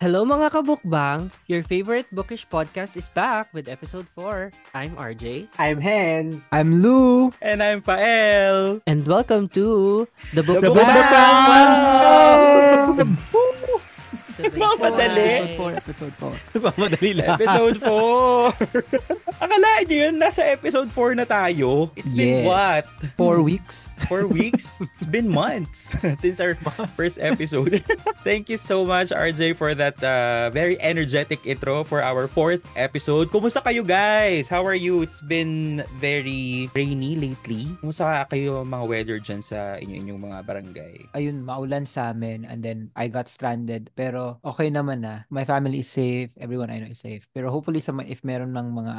Hello mga kabukbang! Your favorite bookish podcast is back with episode 4. I'm RJ. I'm Hez. I'm Lou. And I'm Pael. And welcome to The Book The Bang! Book Bang! Mamadali. Episode 4. Mamadali lang. Episode 4. Akalaan nyo yun, nasa episode 4 na tayo. It's been what? 4 weeks. 4 weeks? It's been months since our first episode. Thank you so much, RJ, for that very energetic intro for our 4th episode. Kumusta kayo, guys? How are you? It's been very rainy lately. Kumusta kayo mga weather dyan sa inyong mga barangay? Ayun, maulan sa amin and then I got stranded. Pero okay naman na. My family is safe. Everyone I know is safe. Pero hopefully if meron ng mga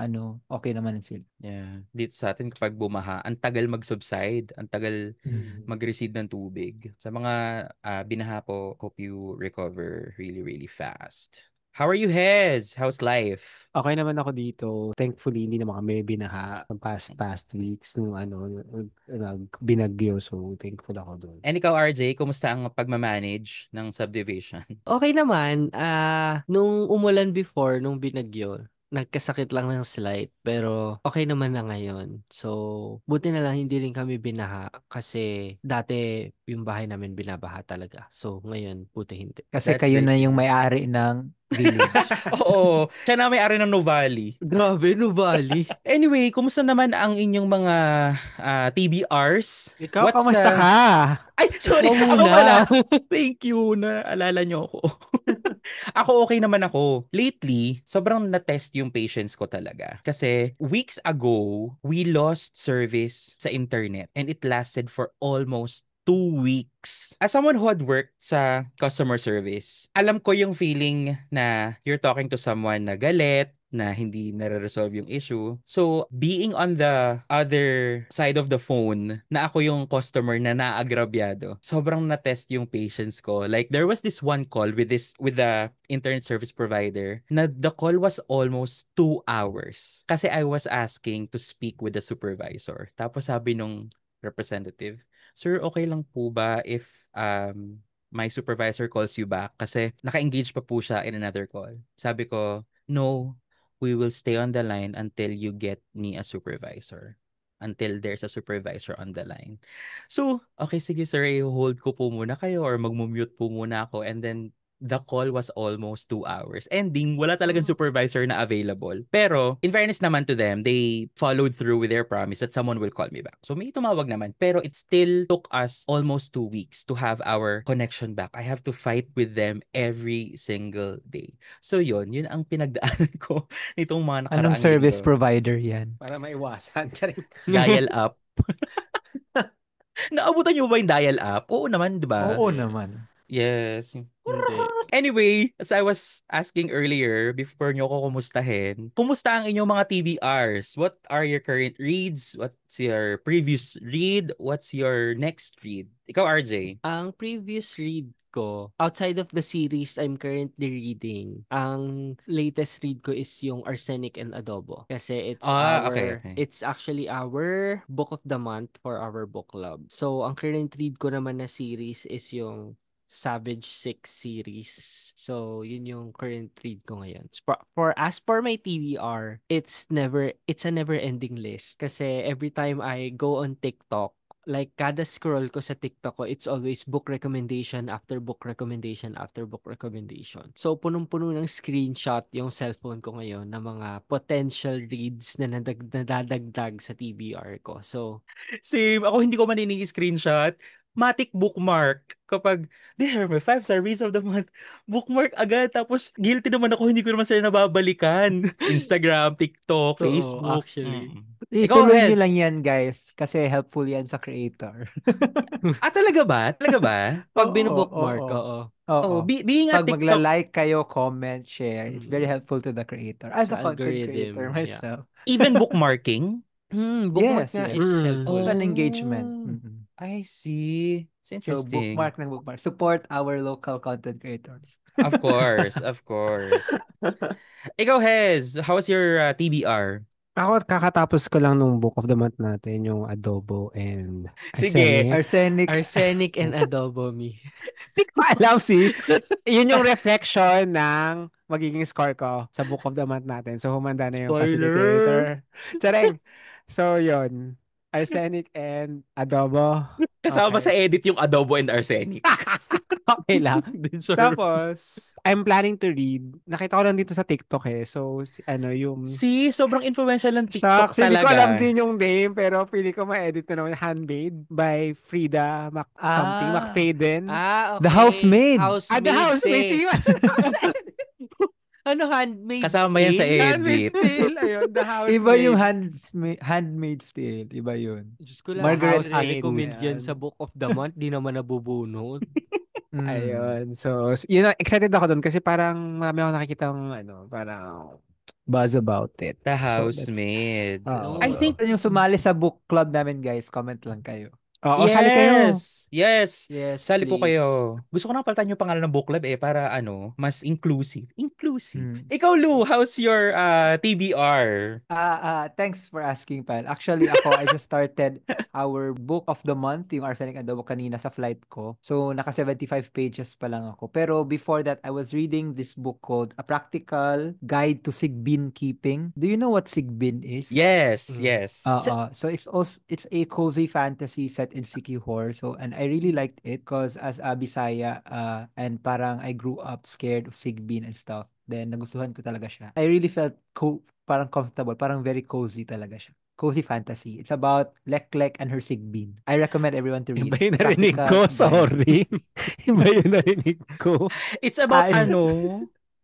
okay naman sila. Yeah. Dito sa atin kapag bumaha, ang tagal mag-subside, ang tagal mag-recede ng tubig. Sa mga binaha po, hope you recover really, really fast. How are you, Hez? How's life? Okay naman ako dito. Thankfully, hindi naman kami binaha ng past weeks nung binagyo. So, thankful ako doon. And ikaw, RJ, kumusta ang pagmamanage ng subdivision? Okay naman. Nung umulan before, nung binagyo, nagkasakit lang ng slight, pero okay naman na ngayon. So, buti na lang hindi rin kami binaha kasi dati yung bahay namin binabaha talaga. So, ngayon, buti hindi. Kasi That's kayo great. na yung may-ari ng village. Oo. Siya na may-ari ng Nuvali. Grabe, Nuvali. Anyway, kumusta naman ang inyong mga TBRs? Ikaw, kamusta ka? Ay, sorry. Ikaw Ako muna. pala. Thank you na alala nyo ako. Ako okay naman ako. Lately, sobrang na-test yung patience ko talaga. Kasi weeks ago, we lost service sa internet and it lasted for almost 2 weeks. As someone who had worked sa customer service, alam ko yung feeling na you're talking to someone na galit, na hindi nare-resolve yung issue. So, being on the other side of the phone, na ako yung customer na naagrabyado, sobrang na-test yung patience ko. Like, there was this one call with the internet service provider na the call was almost 2 hours. Kasi I was asking to speak with the supervisor. Tapos sabi nung representative, "Sir, okay lang po ba if my supervisor calls you back?" Kasi naka-engage pa po siya in another call. Sabi ko, "No, we will stay on the line until you get me a supervisor. Until there's a supervisor on the line." So, okay, sige sir, i-hold ko po muna kayo or mag-mute po muna ako. And then, the call was almost 2 hours. Ending, wala talagang supervisor na available. Pero, in fairness naman to them, they followed through with their promise that someone will call me back. So, may tumawag naman. Pero it still took us almost 2 weeks to have our connection back. I have to fight with them every single day. So, yun ang pinagdaanan ko nitong mga nakaraang Anong service linggo. provider yan? Para maiwasan. Charing. Dial up. Naabutan niyo ba yung dial up? Oo naman, di ba? Oo naman. Yes. Hindi. Anyway, as I was asking earlier, before nyo ko kumustahin, kumusta ang inyong mga TBRs? What are your current reads? What's your previous read? What's your next read? Ikaw, RJ. Ang previous read ko, outside of the series I'm currently reading, ang latest read ko is yung Arsenic and Adobo. Kasi Okay. it's actually our book of the month for our book club. So, ang current read ko naman na series is yung Savage 6 series. So, yun yung current read ko ngayon. As for my TBR, it's a never-ending list. Kasi every time I go on TikTok, like kada scroll ko sa TikTok ko, it's always book recommendation after book recommendation after book recommendation. So, punong-puno ng screenshot yung cellphone ko ngayon ng mga potential reads na nadadagdag sa TBR ko. So, Same. Ako hindi ko screenshot. Matic bookmark. Kapag, there, my 5-star reads of the month. Bookmark agad. Tapos, guilty naman ako. Hindi ko naman sila nababalikan. Instagram, TikTok, Oo, Facebook. actually. Ikaw, Ituloy Hez. nyo lang yan, guys. Kasi helpful yan sa creator. Talaga ba? Talaga ba? Pag Oo, binobookmark, oo. oo. Oo. Being a Pag TikTok... magla-like kayo, comment, share, it's very helpful to the creator. As Sa a content algorithm, creator yeah. myself. Even bookmarking? Bookmark Yes, nga yes. is Mm. helpful. It's an engagement. I see. It's So, interesting. bookmark ng bookmark. Support our local content creators. Of course, of course. Ikaw, Hez, how's your TBR? Ako, kakatapos ko lang nung Book of the Month natin, yung Adobo and Sige. Arsenic. Arsenic. Arsenic and Adobo Me. Hindi ko alam yun yung reflection ng magiging score ko sa Book of the Month natin. So, humanda na yung Spoiler! facilitator. Chareng! So, yun. Arsenic and Adobo. Kasama sa Okay. edit yung Adobo and Arsenic. Okay lang. Deserve. Tapos, I'm planning to read. Nakita ko lang dito sa TikTok eh. So, yung... Sobrang influential ng TikTok Shucks, hindi ko alam talaga. din yung name, pero pili ko ma-edit na naman. Handmade by Frida something, Ah. McFadden. The Okay. Housemaid. The House, may Tale. siwas. Ano, Handmaid's Kasama yan sa Tale? Handmaid's edit. Tale. Ayun, The Housemaid. Iba yung Handmaid's Tale. Iba yun. Diyos ko lang, Margaret Margaret Atwood. recommend yan sa Book of the Month. Di naman nabubunot. Mm. Ayun. So, yun, excited ako doon kasi parang marami ako nakikitang, parang buzz about it. The So, Housemaid. Oo. I think Yung sumali sa book club namin, guys, comment lang kayo. Oo, sali kayo. Yes. Yes, Sali po please. kayo. Gusto ko na palitan yung pangalan ng book club para mas inclusive. Hmm. Ikaw, Lou, how's your TBR? Thanks for asking, pal. Actually, I just started our book of the month, yung Arsenic Adobo kanina sa flight ko. So, naka 75 pages pa lang ako. Pero before that, I was reading this book called A Practical Guide to Sigbin Keeping. Do you know what Sigbin is? Yes, Mm. yes. So it's a cozy fantasy set in Sikihor. So and I really liked it because as a Bisaya and parang I grew up scared of Sigbin and stuff. Then nagustuhan ko talaga siya. I really felt parang comfortable, parang very cozy talaga siya. Cozy fantasy. It's about Lek and her Sigbin. I recommend everyone to read. Iba yung narinig Practical ko, Guide. sorry. Iba yung narinig ko. It's about it's-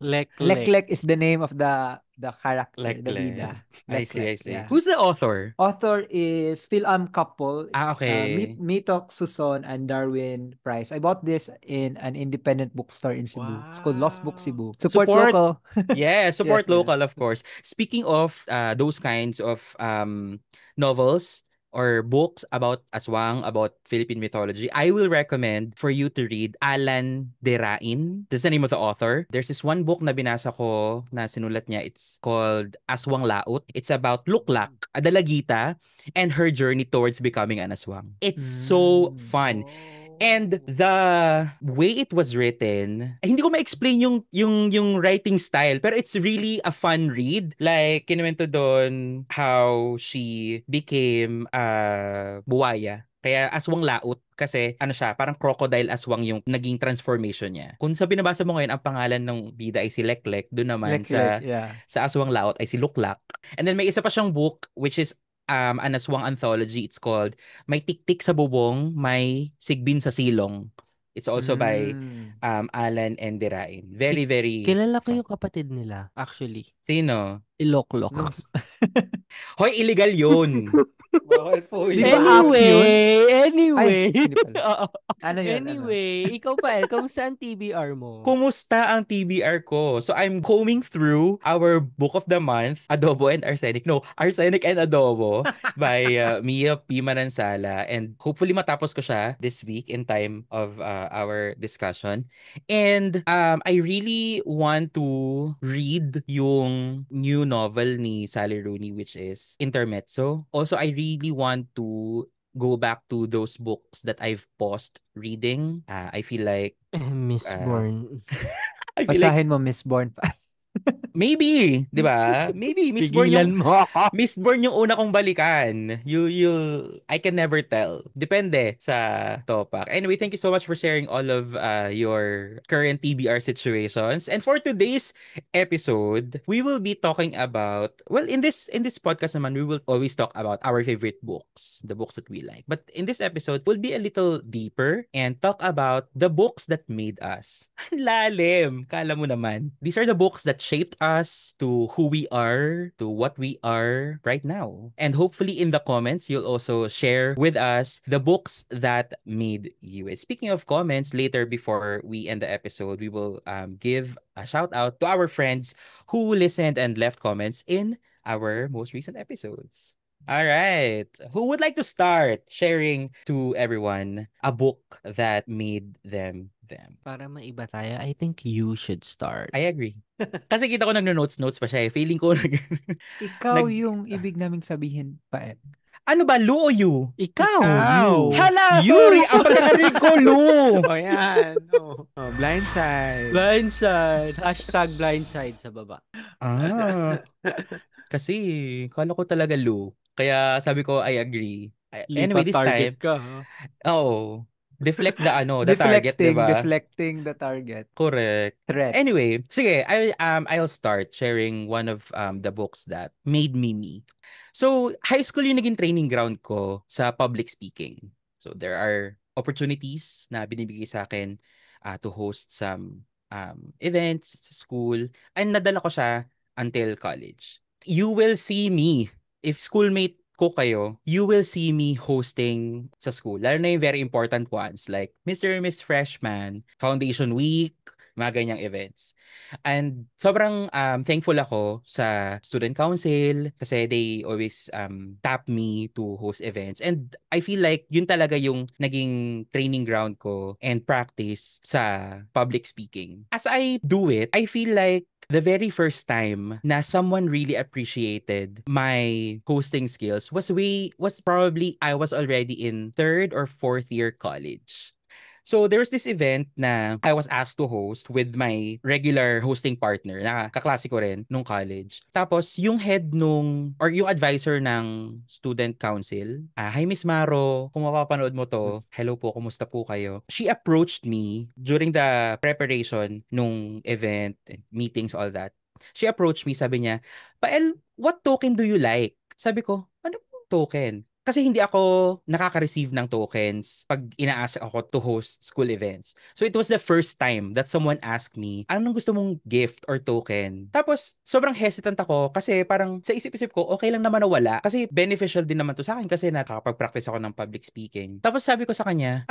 Lek. Lek is the name of the character, the Lek-lek. bida. I see. Yeah. Who's the author? Author is Phil-Am couple. Okay. Mitok Suson and Darwin Price. I bought this in an independent bookstore in Cebu. It's called Lost Book Cebu. Support local. Yeah, support Yes, local, of course. Speaking of those kinds of novels or books about aswang, about Philippine mythology, I will recommend for you to read Alan Derain. That's the name of the author. There's this one book na binasa ko na sinulat niya. It's called Aswang Laut. It's about Luklak, a dalagita, and her journey towards becoming an aswang. It's so fun. And the way it was written, hindi ko ma-explain yung writing style, pero it's really a fun read. Like, kinuwento doon how she became buwaya. Kaya aswang laut kasi siya, parang crocodile aswang yung naging transformation niya. Kung sa binabasa mo ngayon, ang pangalan ng bida ay si Leklek, doon naman Lek, yeah. sa aswang laut ay si Luklak. And then may isa pa siyang book which is an aswang anthology. It's called May Tiktik sa Bubong, May Sigbin sa Silong. It's also by Alan and Derain. Very, very Kilala ko fun. yung kapatid nila, actually. Sino? Iloklok. Hoy, illegal yun. Bawal po Di yun. ba app yun? Anyway. Ay, hindi pala. Oo. Ano yun? Anyway, ikaw pa, El, kamusta ang TBR mo? Kumusta ang TBR ko? So I'm combing through our book of the month, Adobo and Arsenic. No, Arsenic and Adobo by Mia P. Manansala. And hopefully matapos ko siya this week in time of our discussion. And I really want to read yung new novel ni Sally Rooney, which is Intermezzo. Also, I really want to go back to those books that I've paused reading. I feel like Miss Born. I feel like Basahin mo, Miss Born. maybe, 'di ba? Maybe Miss Born Pigilan yung mo ako. Miss Born yung una kong balikan. I can never tell. Depende sa topic. Anyway, thank you so much for sharing all of your current TBR situations. And for today's episode, we will be talking about, well, in this podcast naman, we will always talk about our favorite books, the books that we like. But in this episode, we'll be a little deeper and talk about the books that made us. Lalim, kala mo naman. These are the books that shaped us to who we are, to what we are right now. And hopefully in the comments, you'll also share with us the books that made you. And speaking of comments, later before we end the episode, we will give a shout out to our friends who listened and left comments in our most recent episodes. All right. Who would like to start sharing to everyone a book that made them them. Para maiba tayo, I think you should start. I agree. Kasi kita ko nagno-notes pa siya eh. Feeling ko Ikaw nag- yung ibig naming sabihin, Paet. ano ba, Lu o you? Ikaw, Ikaw. you. Hala, You! sorry. Ang pagkakarinig ko, Lu. Oh, yan. Blindside. Blindside. Hashtag blindside sa baba. Ah, kasi kala ko talaga Lu. Kaya sabi ko, I agree. Anyway, Lipat this target time, ka, ha? oh, deflect the target, di ba? Deflecting the target. Correct. Threat. Anyway, sige, I'll start sharing one of the books that made me. So, high school yung naging training ground ko sa public speaking. So, there are opportunities na binibigay sa akin to host some events sa school. And nadala ko siya until college. You will see me, if schoolmate ko kayo, you will see me hosting sa school. Lalo na yung very important ones like Mr. and Miss Freshman, Foundation Week, mga ganyang events. And sobrang thankful ako sa student council kasi they always tap me to host events. And I feel like yun talaga yung naging training ground ko and practice sa public speaking. As I do it, I feel like the very first time na someone really appreciated my hosting skills was probably I was already in third or fourth year college. So there was this event na I was asked to host with my regular hosting partner na kaklase ko rin nung college. Tapos yung head or yung advisor ng student council, hi Miss Maro, kung mapapanood mo to, hello po, kumusta po kayo? She approached me during the preparation nung event, meetings, all that. She approached me, sabi niya, Pael, what token do you like? Sabi ko, ano pong token? Kasi hindi ako nakaka-receive ng tokens pag ina-ask ako to host school events. So it was the first time that someone asked me, anong gusto mong gift or token? Tapos sobrang hesitant ako kasi parang sa isip-isip ko, okay lang naman na wala. Kasi beneficial din naman to sa akin kasi nakakapag-practice ako ng public speaking. Tapos sabi ko sa kanya,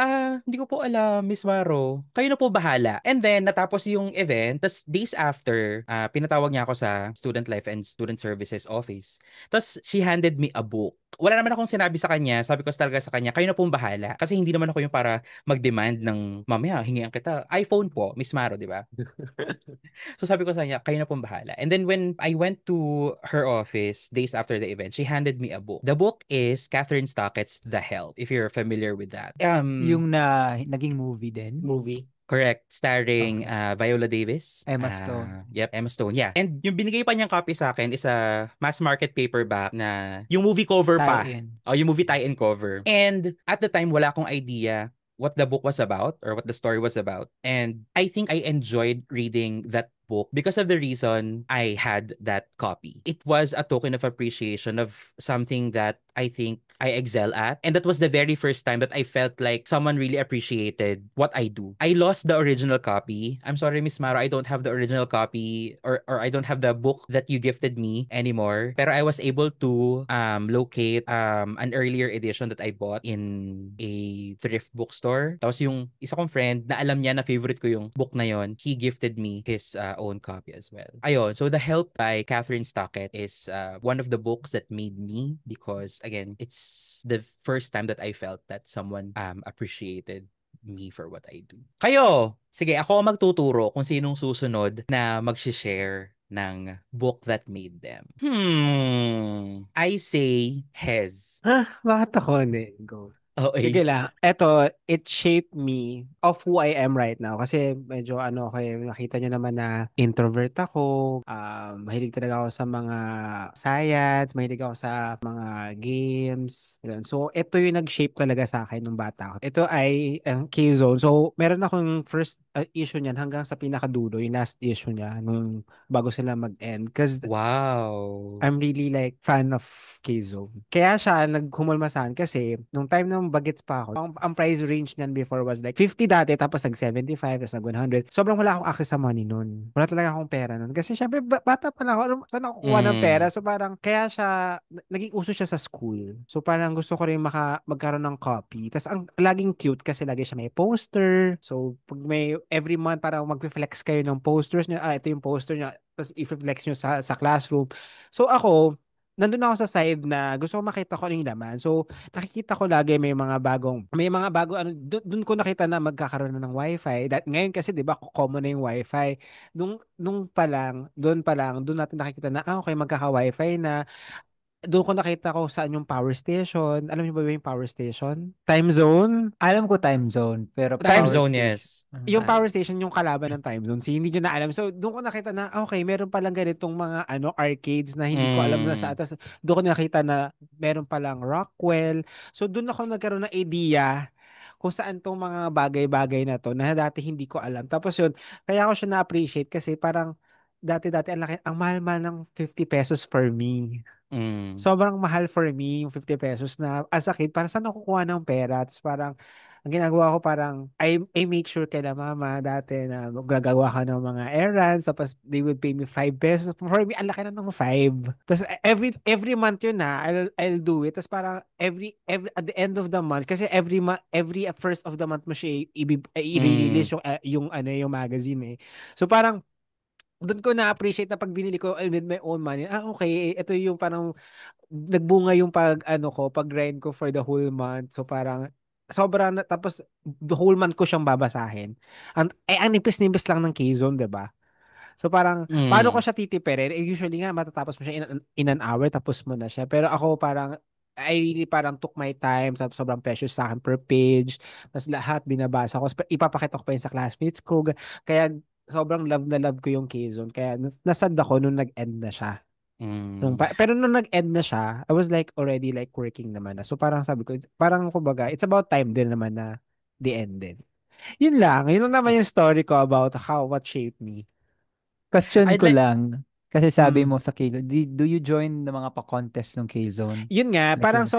hindi ko po alam, Miss Maro. Kayo na po bahala. And then natapos yung event. Tapos days after, pinatawag niya ako sa Student Life and Student Services office. Tapos she handed me a book. Wala naman akong sinabi sa kanya. Sabi ko talaga sa kanya, kayo na pong bahala. Kasi hindi naman ako yung para mag-demand ng, mamaya, hingian kita. iPhone po, Miss Maro, di ba? So sabi ko sa kanya, kayo na pong bahala. And then when I went to her office days after the event, she handed me a book. The book is Catherine Stockett's The Help, if you're familiar with that. Yung naging movie din. Movie. Correct. Starring Viola Davis. Emma Stone. Yep, Emma Stone. Yeah. And yung binigay pa niyang copy sa akin is a mass market paperback na yung movie cover pa. Tie-in. Yung movie tie-in cover. And at the time, wala akong idea what the book was about or what the story was about. And I think I enjoyed reading that book because of the reason I had that copy. It was a token of appreciation of something that I think I excel at. And that was the very first time that I felt like someone really appreciated what I do. I lost the original copy. I'm sorry, Miss Mara, I don't have the original copy or I don't have the book that you gifted me anymore. Pero I was able to locate an earlier edition that I bought in a thrift bookstore. Tapos yung isa kong friend na alam niya na favorite ko yung book na yon, he gifted me his own copy as well. Ayun, so The Help by Catherine Stockett is one of the books that made me because again, it's the first time that I felt that someone appreciated me for what I do. Kayo, sige, ako ang magtuturo kung sinong susunod na mag-share ng book that made them. I say Hez. Bakit ako? Hindi. Go. Okay. Sige lang. Eto, it shaped me of who I am right now. Kasi medyo nakita nyo naman na introvert ako. Mahilig talaga ako sa mga science. Mahilig ako sa mga games. Ganun. So, ito yung nag-shape talaga sa akin nung bata ako. Ito ay K-Zone. So, meron akong first issue niyan hanggang sa pinakadulo, yung last issue niya nung bago sila mag-end. Because wow. I'm really like fan of K-Zone. Kaya siya naghumulma sa akin kasi nung time ng bagets pa ako, ang price range niyan before was like 50 dati, tapos nag 75, tapos nag 100. Sobrang wala akong access sa money nun. Wala talaga akong pera nun. Kasi syempre, bata pa lang ako. Saan ako kukuha ng pera? So parang, kaya siya, naging uso siya sa school. So parang gusto ko rin magkaroon ng copy. Tapos ang laging cute kasi lagi siya may poster. So pag may, every month parang mag-flex kayo ng posters niya. Ito yung poster niya. Tapos i-flex nyo sa classroom. So ako, nandun ako sa side na gusto ko makita ko ano yung laman. So, nakikita ko lagi may mga bago, ano, dun ko nakita na magkakaroon na ng wifi. Ngayon kasi, di ba, common na yung wifi. Nung pa lang, dun natin nakikita na, okay, magkaka-wifi na. Doon ko nakita ko saan yung power station. Alam niyo ba yung power station? Time zone? Alam ko time zone, pero Time power Time zone, station. yes. Yung Time. power station yung kalaban ng time zone. Hindi nyo na alam. So, doon ko nakita na, okay, meron palang ganitong mga arcades na hindi ko alam na Mm. saan. Tapos, doon ko nakita na meron palang Rockwell. So, doon ako nagkaroon ng idea kung saan tong mga bagay-bagay na to na dati hindi ko alam. Tapos yun, kaya ako siya na-appreciate kasi parang dati-dati ang mahal-mahal ng 50 pesos for me. Mm. Sobrang mahal for me yung 50 pesos na as a kid, parang saan ako kukuha ng pera? Tapos parang, ang ginagawa ko parang, I make sure kay mama dati na gagawa ka ng mga errands, tapos they would pay me 5 pesos. For me, ang laki na ng 5. Tapos every month yun na, I'll do it. Tapos parang every at the end of the month, kasi every first of the month mo siya Mm. i-release yung magazine eh. So parang, doon ko na-appreciate na pag binili ko with my own money, okay, ito yung parang nagbunga yung pag-grind ko for the whole month. So parang sobrang tapos the whole month ko siyang babasahin. Ang nipis-nipis lang ng K-Zone, 'di ba? So parang paano ko Mm. siya titipirin? Usually nga matatapos mo siya in an hour tapos mo na siya. Pero ako parang I really parang took my time, sobrang precious sa akin per page. Tapos lahat binabasa ko. Ipapakita ko pa yun sa classmates ko. Kaya sobrang love na love ko yung K-Zone. Kaya nasad ako nung nag-end na siya. Mm. Pero nung nag-end na siya, I was like already like working naman na. So parang sabi ko, parang kumbaga, it's about time din naman na the end din. Yun lang. Yun lang naman yung story ko about what shaped me. Question I'd ko like lang, kasi sabi Mm. mo sa Killzone, do you join ng mga pa-contest ng Killzone? Yun nga, Like parang yung,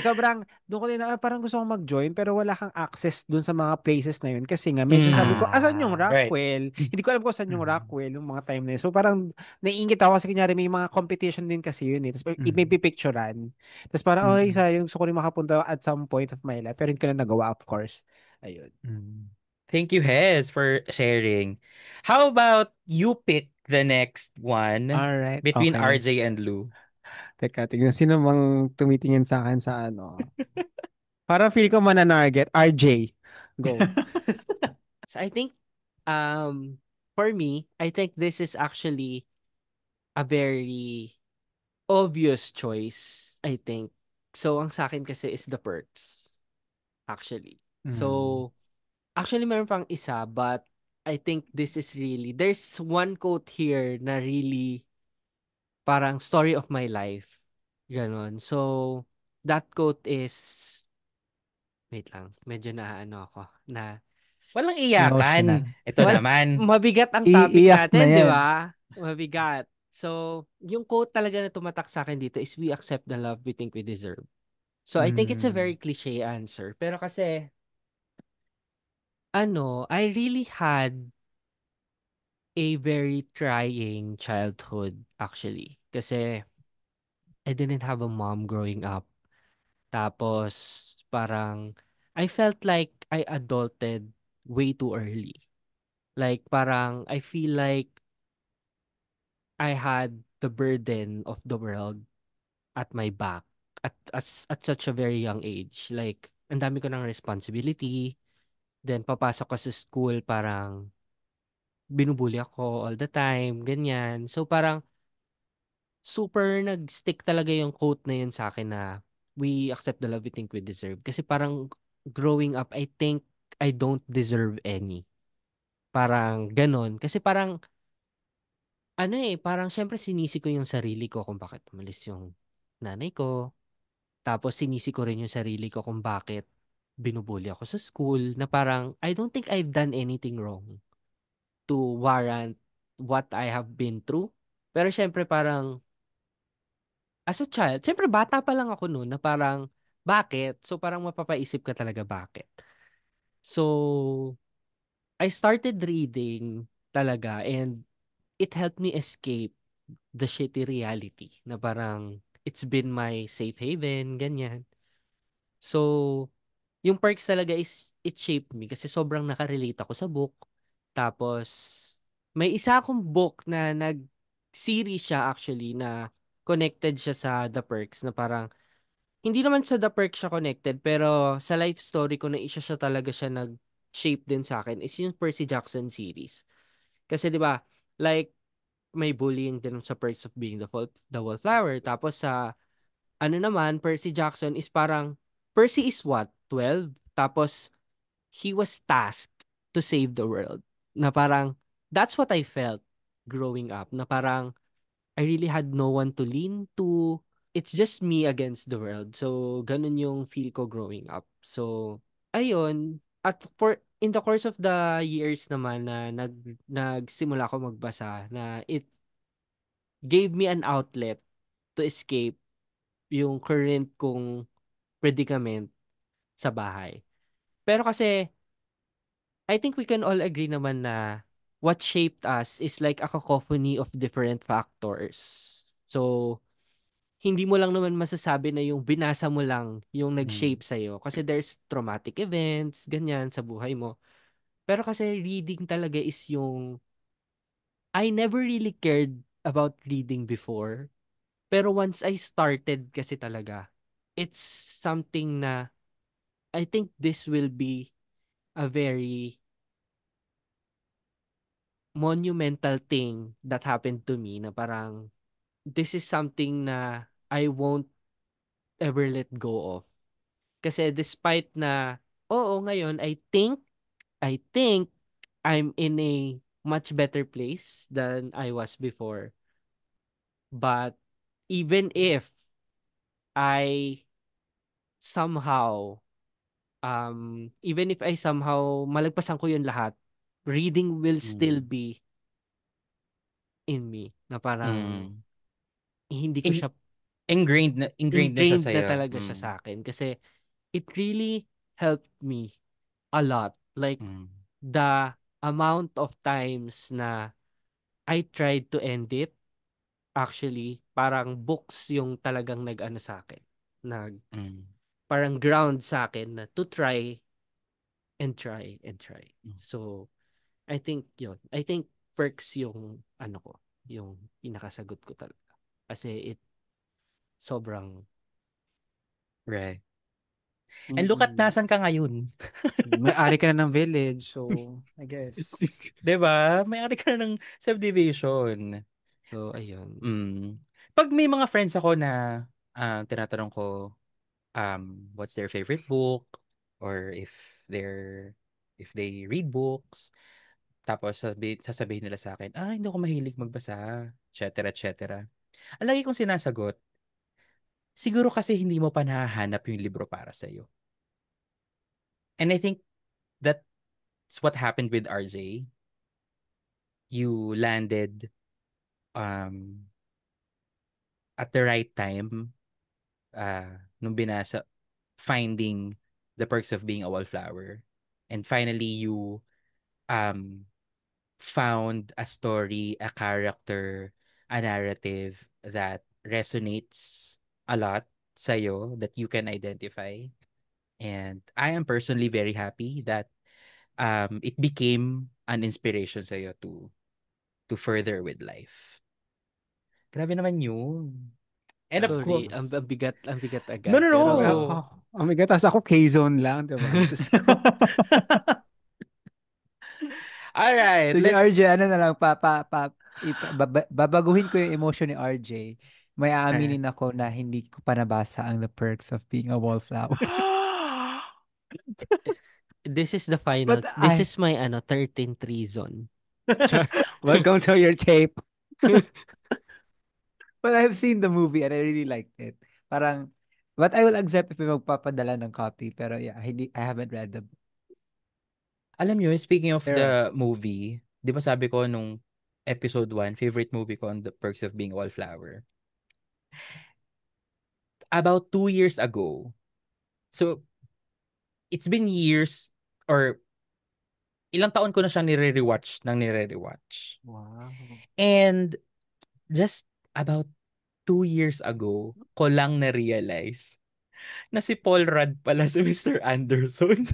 sobrang doon ko din parang gusto kong mag-join pero wala kang access doon sa mga places na yun kasi nga medyo sabi ko, Mm. asan yung Right. Rockwell? Hindi ko alam kung saan yung Mhm. Rockwell yung mga time na yun. So parang naiingit ako kasi kunyari may mga competition din kasi yun eh. Tapos may Mhm. pipicturean. Tapos parang, okay, Mhm. sayang gusto ko rin makapunta at some point of my life pero hindi ko na nagawa of course. Ayun. Mhm. Thank you, Hez, for sharing. How about you pick the next one Alright, between okay. RJ and Lou? Teka, tignan sino mang tumitingin sa akin sa Parang feel ko mananarget. RJ. Go. So I think for me, I think this is actually a very obvious choice, I think. So ang sa akin kasi is the Perks, actually. Mhm. So actually meron pang isa, but I think this is really there's one quote here na really parang story of my life. Ganon. So that quote is wait lang, medyo na ano ako na Walang iyakan. Emotional. Ito naman. mabigat ang topic Iiyak na natin, di yan. ba? Mabigat. So, yung quote talaga na tumatak sa akin dito is we accept the love we think we deserve. So, I think it's a Mm. very cliche answer. Pero kasi, I really had a very trying childhood, actually. Kasi, I didn't have a mom growing up. Tapos, parang, I felt like I adulted way too early. Like, parang, I feel like I had the burden of the world at my back at such a very young age. Like, ang dami ko ng responsibility. Then, papasok ka sa school, parang binubuli ako all the time, ganyan. So, parang super nag-stick talaga yung quote na yun sa akin na we accept the love we think we deserve. Kasi parang growing up, I think I don't deserve any. Parang ganon. Kasi parang parang syempre sinisi ko yung sarili ko kung bakit umalis yung nanay ko. Tapos sinisi ko rin yung sarili ko kung bakit binubully ako sa school na parang I don't think I've done anything wrong to warrant what I have been through. Pero syempre parang as a child, syempre bata pa lang ako noon na parang bakit? So parang mapapaisip ka talaga bakit. So I started reading talaga and it helped me escape the shitty reality na parang it's been my safe haven, ganyan. So, yung perks talaga is it shaped me kasi sobrang nakarelate ako sa book. Tapos, may isa akong book na nag-series siya actually na connected siya sa The Perks na parang hindi naman sa The Perks siya connected pero sa life story ko na isa siya talaga siya nag-shape din sa akin is yung Percy Jackson series. Kasi 'di ba, like may bullying din sa Perks of Being the Wallflower. Tapos sa ano naman, Percy Jackson is parang Percy is what? 12? Tapos he was tasked to save the world. Na parang that's what I felt growing up. Na parang I really had no one to lean to. It's just me against the world. So ganun yung feel ko growing up. So ayun, at for in the course of the years naman na nagsimula ako magbasa na it gave me an outlet to escape yung current kong predicament sa bahay. Pero kasi I think we can all agree naman na what shaped us is like a cacophony of different factors. So, hindi mo lang naman masasabi na yung binasa mo lang yung Mm. nag-shape sa'yo. Kasi there's traumatic events, ganyan, sa buhay mo. Pero kasi reading talaga is yung, I never really cared about reading before. Pero once I started kasi talaga, it's something na I think this will be a very monumental thing that happened to me na parang this is something na I won't ever let go of. Kasi despite na, oo, ngayon, I think I'm in a much better place than I was before. But I somehow, even if I somehow malagpasan ko yun lahat, reading will still Mm. be in me. Na parang, Mm. hindi ko In- siya ingrained na siya ingrained na sa'yo. talaga siya sa akin kasi it really helped me a lot. Like Mm. the amount of times na I tried to end it, actually, parang books yung talagang nag-ano sa akin. Nag, Mm. parang ground sa akin na to try and try and try. Mm. So, I think yun. I think perks yung ano ko, yung pinakasagot ko talaga. Kasi it sobrang Right. And look at Mm. nasan ka ngayon. May-ari ka na ng village, so I guess. 'Di ba? May-ari ka na ng subdivision. so ayun. Mm. Pag may mga friends ako na tinatanong ko what's their favorite book or if they read books, tapos sasabihin nila sa akin, hindi ako mahilig magbasa, etc. etc. Ang lagi kong sinasagot, siguro kasi hindi mo pa nahahanap yung libro para sa'yo. And I think that's what happened with RJ. You landed um, at the right time nung binasa, finding the perks of being a wallflower. And finally, you um, found a story, a character, a narrative that resonates a lot sa'yo, that you can identify. And I am personally very happy that it became an inspiration sa'yo to further with life. Grabe naman yun. And of Sorry, ang, course, ang bigat, ang bigat no, agad. no, Pero, no. Oh my God, tas ako K-zone lang, diba? Diyos ko. All right, Sige, RJ, let's. ano na lang, babaguhin ko yung emotion ni RJ. May Alright. aaminin ako na hindi ko pa nabasa ang The Perks of Being a Wallflower. this is the final. But This I, is my 13th reason. Welcome to your tape. but I've seen the movie and I really liked it. Parang, but I will accept if may magpapadala ng copy. Pero yeah, I haven't read the book. Alam nyo, speaking of Pero, the movie, di ba sabi ko nung episode 1, favorite movie ko on The Perks of Being a Wallflower? About 2 years ago, so it's been years or ilang taon ko na siyang nire-rewatch. Wow. And just about 2 years ago, ko lang na-realize na si Paul Rudd pala si Mr. Anderson.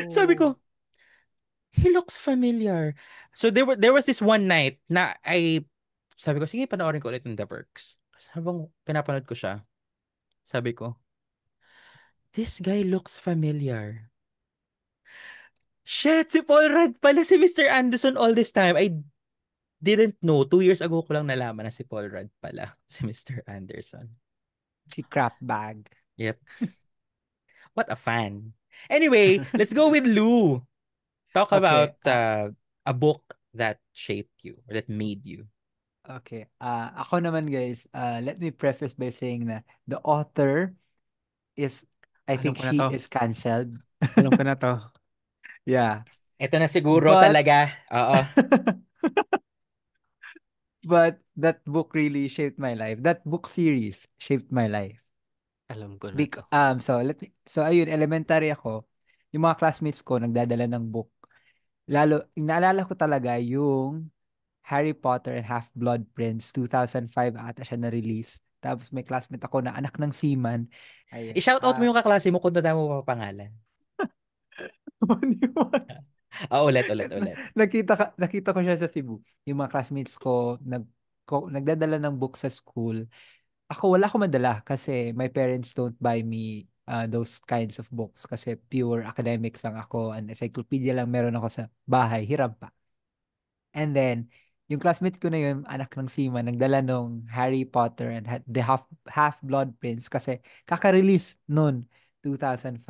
Sabi Oh. ko, he looks familiar. So there was this one night na I sabi ko, sige, panoorin ko ulit yung The Perks. Tapos habang pinapanood ko siya, sabi ko, this guy looks familiar. Shit, si Paul Rudd pala si Mr. Anderson all this time. I didn't know. 2 years ago ko lang nalaman na si Paul Rudd pala si Mr. Anderson. Si crap bag. Yep. What a fan. Anyway, let's go with Lou. Talk Okay. about a book that shaped you or that made you. Okay. Ako naman guys, let me preface by saying na the author is, I Alam think ko na she to. is cancelled. Alam ko na to. Yeah. Ito na siguro But talaga. Oo. but that book really shaped my life. That book series shaped my life. Alam ko na to. So ayun, elementary ako. Yung mga classmates ko nagdadala ng book. Lalo, naalala ko talaga yung Harry Potter and Half-Blood Prince, 2005 ata siya na-release. Tapos may classmate ako na anak ng seaman. Ayun. I-shoutout mo yung kaklase mo kung tanda mo pa pangalan. Ulit. Nakita ko siya sa Cebu. Yung mga classmates ko nagdadala ng book sa school. Ako wala akong madala kasi my parents don't buy me those kinds of books kasi pure academics lang ako and encyclopedia lang meron ako sa bahay, hiram pa. And then yung classmate ko na yun, anak ng Sima, nagdala nung Harry Potter and the Half-Blood Prince kasi kaka-release noon 2005.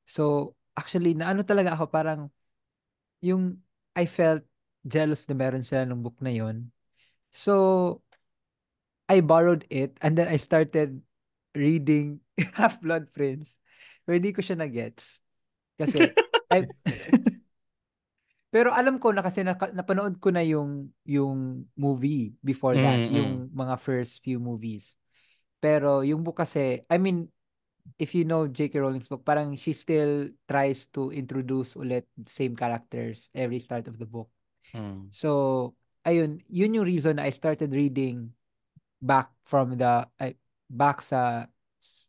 So actually naano talaga ako, parang yung I felt jealous na meron sila ng book na yun. So I borrowed it and then I started reading Half-Blood Prince. Pero hindi ko siya na-gets. Kasi, I, pero alam ko na kasi napanood ko na yung movie before that, Mm-mm. yung mga first few movies. Pero yung book kasi, I mean, if you know J.K. Rowling's book, parang she still tries to introduce ulit same characters every start of the book. Mm. So, ayun, yun yung reason I started reading back from back sa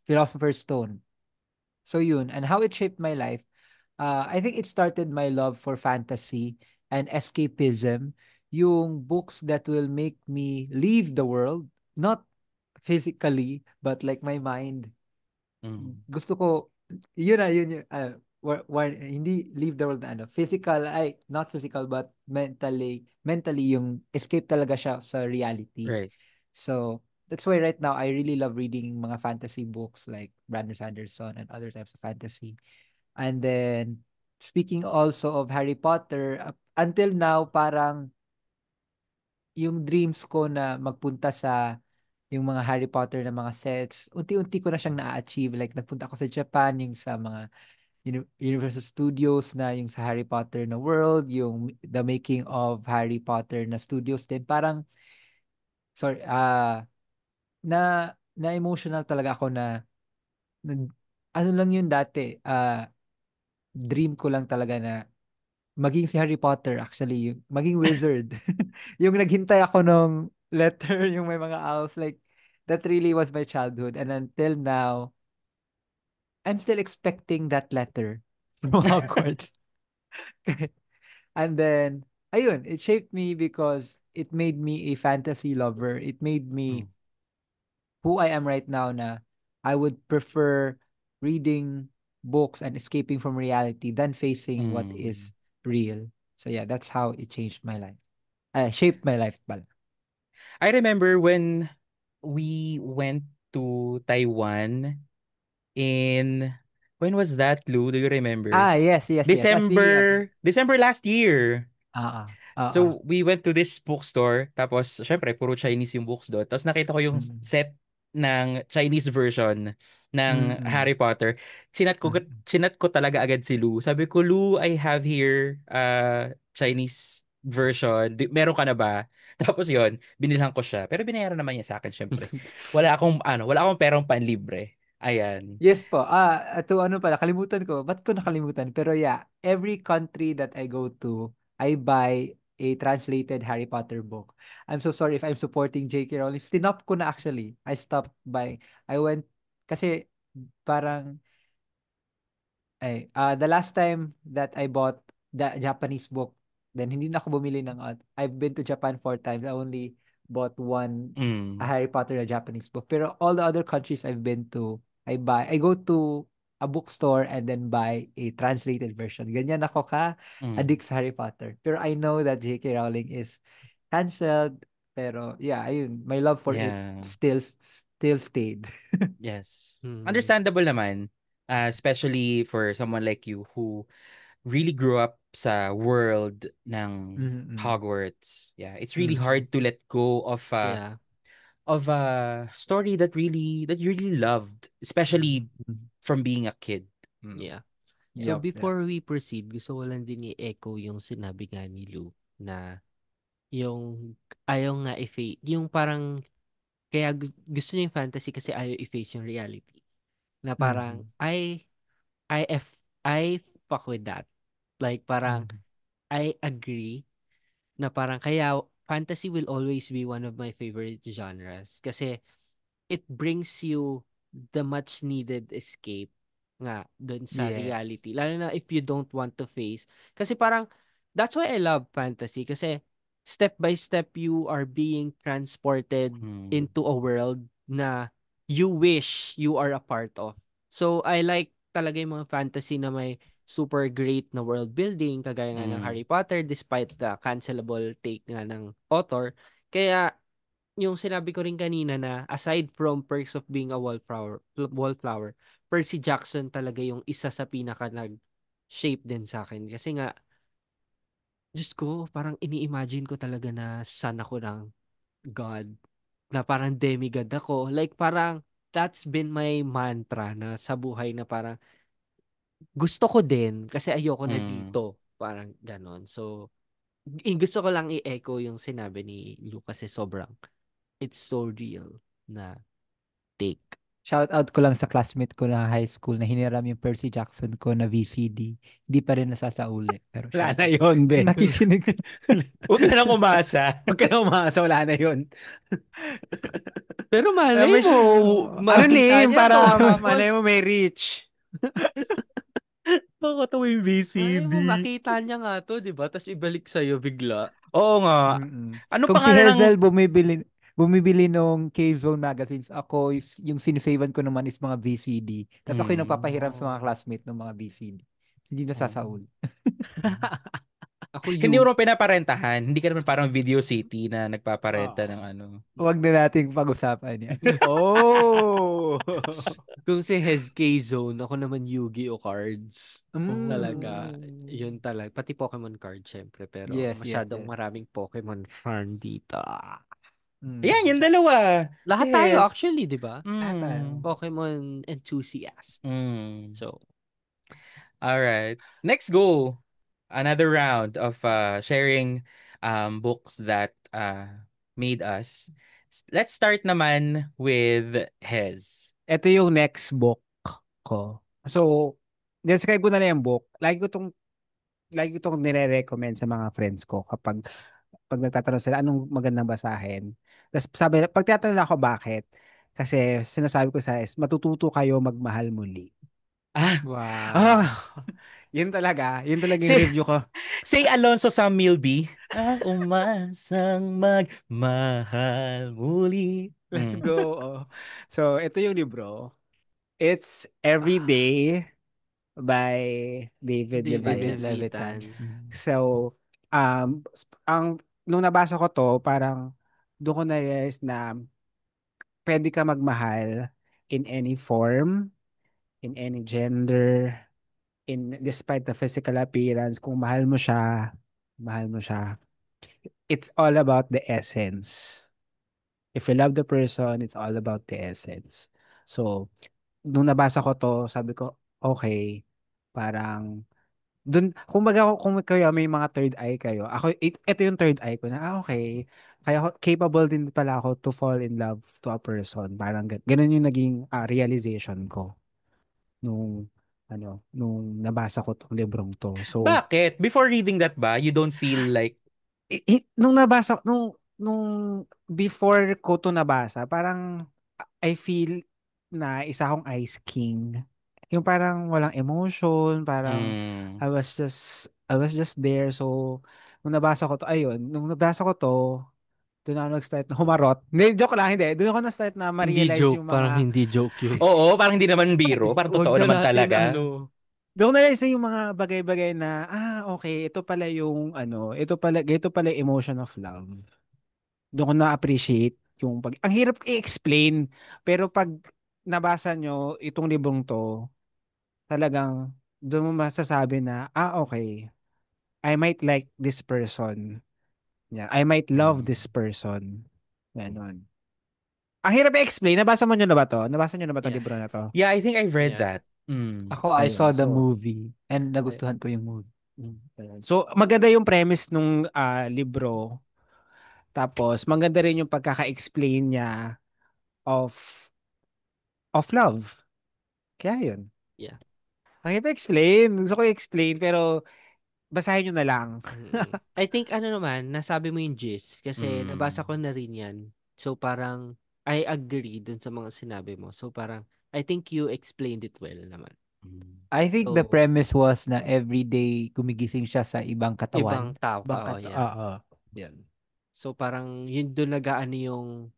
Philosopher's Stone. So yun, and how it shaped my life. I think it started my love for fantasy and escapism, yung books that will make me leave the world, not physically, but like my mind. Mm. Gusto ko, hindi leave the world na ano, physical, not physical, but mentally yung escape talaga siya sa reality. Right. So, that's why right now I really love reading mga fantasy books like Brandon Sanderson and other types of fantasy. And then, speaking also of Harry Potter, until now, parang yung dreams ko na magpunta sa yung mga Harry Potter na mga sets, unti-unti ko na siyang na-achieve. Like, nagpunta ako sa Japan, yung sa mga Universal Studios na yung sa Harry Potter na world, yung the making of Harry Potter na studios din. Parang, sorry, na emotional talaga ako na ano lang yun dati, dream ko lang talaga na maging si Harry Potter, actually, yung maging wizard. Yung naghintay ako nung letter, yung may mga owls, like, that really was my childhood. And until now, I'm still expecting that letter from Hogwarts. And then, ayun, it shaped me because it made me a fantasy lover. It made me Mm. who I am right now, na I would prefer reading books and escaping from reality than facing what Mm. is real. So yeah, that's how it changed my life. Shaped my life pala. I remember when we went to Taiwan in when was that, Lou? Do you remember? Yes. Speaking of, December last year. ah, ah, ah. So, we went to this bookstore. Tapos, syempre, puro Chinese yung books doon. Tapos, nakita ko yung Mm, set ng Chinese version ng mm, Harry Potter. mm. Chinat ko talaga agad si Lou. Sabi ko, Lou, I have here Chinese version. Meron ka na ba? Tapos yon binilhan ko siya. Pero binayaran naman niya sa akin, syempre. Wala akong perang panlibre. Ayan. Yes po. To ano pala, kalimutan ko. Ba't ko nakalimutan? Pero yeah, every country that I go to, I buy a translated Harry Potter book. I'm so sorry if I'm supporting J.K. Rowling. Stinop ko na actually. I stopped buying. I went, kasi parang, the last time that I bought the Japanese book, then hindi na ako bumili ng, I've been to Japan 4 times. I only bought a Mm. Harry Potter na Japanese book. Pero all the other countries I've been to, I go to a bookstore and then buy a translated version. Ganyan ako ka Mm. addict sa Harry Potter. Pero I know that J.K. Rowling is canceled. Pero yeah, ayun, my love for it Yeah. still stayed. Yes. Mm. Understandable naman. Especially for someone like you who really grew up sa world ng Mm-mm. Hogwarts. Yeah, it's really Mm-mm. hard to let go Yeah. of a story that you really loved, especially Mm-mm. from being a kid. Mm. Yeah. So Yep, yep. before we proceed, gusto ko lang din i-echo yung sinabi nga ni Lou na yung ayaw nga i-face, yung parang kaya gusto niya yung fantasy kasi ayaw i-face yung reality. Na parang Mhm. I fuck with that. Like parang Mhm. I agree na parang kaya fantasy will always be one of my favorite genres kasi it brings you the much needed escape nga dun sa Yes. reality. Lalo na if you don't want to face. Kasi parang, that's why I love fantasy. Kasi step by step you are being transported Mm. into a world na you wish you are a part of. So I like talaga yung mga fantasy na may super great na world building, kagaya nga ng Mm. Harry Potter, despite the cancelable take nga ng author. Kaya yung sinabi ko rin kanina na aside from perks of being a wallflower, Percy Jackson talaga yung isa sa pinaka nag-shape din sa akin. Kasi nga, Diyos ko, parang ini-imagine ko talaga na son ako ng God. Na parang demigod ako. Like parang, that's been my mantra na sa buhay na parang, gusto ko din kasi ayoko na Mm. dito. Parang ganon. So, gusto ko lang i-echo yung sinabi ni Lu kasi sobrang, it's so real na take. Shout out ko lang sa classmate ko na high school na hiniram yung Percy Jackson ko na VCD. Hindi pa rin nasasauli. Pero Wala shout na out. yun, Kung be. nakikinig. Huwag ka nang umasa. Huwag ka na umasa, wala na yun. Pero Alam mo, malay mo, ano makita name, niya to. para Tapos, malay mo may reach. Nakakatawa yung malay VCD. mo, makita niya nga to, di ba? Tapos ibalik sa'yo bigla. Oo nga. Mm-mm. Anong Kung si pangalan ng... Hazel bumibili nung K-Zone magazines, ako yung sinisavean ko naman is mga VCD. Tapos ako yung nagpapahiram sa mga Oh. classmate ng mga VCD. Hindi Oh. nasasauli. Ako Hindi mo you, naman pinaparentahan. Hindi ka naman parang Video City na nagpaparenta ng Oh. ano. Huwag na nating pag-usapan yan. Oh. kung si Hezk Zone, ako naman Yu-Gi-Oh cards. Talaga, Mm. yun talaga. Pati Pokemon card, syempre. Pero Yes, yes, masyadong yes. maraming Pokemon fan dito. Ayan, yung Siya. dalawa. Si Lahat tayo Hez. actually, di ba? Lahat Mm. tayo. Pokemon enthusiast. Mm. So, All right. Next go. Another round of sharing books that made us. Let's start naman with Hez. Ito yung next book ko. So, describe ko na lang yung book. Lagi ko tong nire-recommend sa mga friends ko pag nagtatanong sila anong magandang basahin. Tapos sabi, pag tinatanong ako bakit, kasi sinasabi ko sa is, matututo kayo magmahal muli. Ah, Ah, wow. yun talaga yung si review ko. si Alonso Sam Milby. Umasang magmahal muli. Let's Mm. go. Oh. So, ito yung libro. It's Every Day by David David David Leviathan. Levitan. Levitan. So, nung nabasa ko to, parang doon ko na-realize na pwede ka magmahal in any form, in any gender, despite the physical appearance. Kung mahal mo siya. It's all about the essence. If you love the person, it's all about the essence. So, nung nabasa ko to, sabi ko, okay, parang kumbaga kung kayo may mga third eye kayo, ito yung third eye ko na, okay, kaya capable din pala ako to fall in love to a person. Parang ganun yung naging realization ko nung, nung nabasa ko tong librong to. So, Bakit? Before reading that ba, you don't feel like nung nabasa, nung before ko to nabasa, parang I feel na isa akong ice king. Yung parang walang emotion, parang mm, I was just there. So, nung nabasa ko to, Doon ako nag-start na humarot. Hindi, joke lang, hindi. Doon ako na-start na Hindi ma-realize joke, yung parang mga, hindi joke yun. Oo, parang hindi naman biro. Parang Wag totoo na naman natin, talaga. doon ko na-realize na yung mga bagay-bagay na, okay, ito pala yung, ito pala yung emotion of love. Doon ko na-appreciate yung ang hirap i-explain, pero pag nabasa nyo itong librong to, talagang doon mo masasabi na, okay, I might like this person. Yeah, I might love Mm. this person. Ganon. Ang hirap i-explain. Nabasa mo nyo na ba to? Nabasa nyo na ba itong Yeah. libro na to? Yeah, I think I've read Yeah. that. Mm. Ako, I Ayun, saw the so, movie and nagustuhan ko yung movie. ayun. So, maganda yung premise nung libro. Tapos, maganda rin yung pagkaka-explain niya of love. Kaya yun. Yeah. Ang hirap i-explain. Gusto ko i-explain, pero basahin nyo na lang. I think ano naman, nasabi mo yung gist kasi Mm. nabasa ko na rin yan. So parang I agree dun sa mga sinabi mo. So parang I think you explained it well naman. Mm. I think the So premise was na everyday gumigising siya sa ibang ibang katawan. tao, Bakit? yeah. Yan. So parang yun dun nagaano yung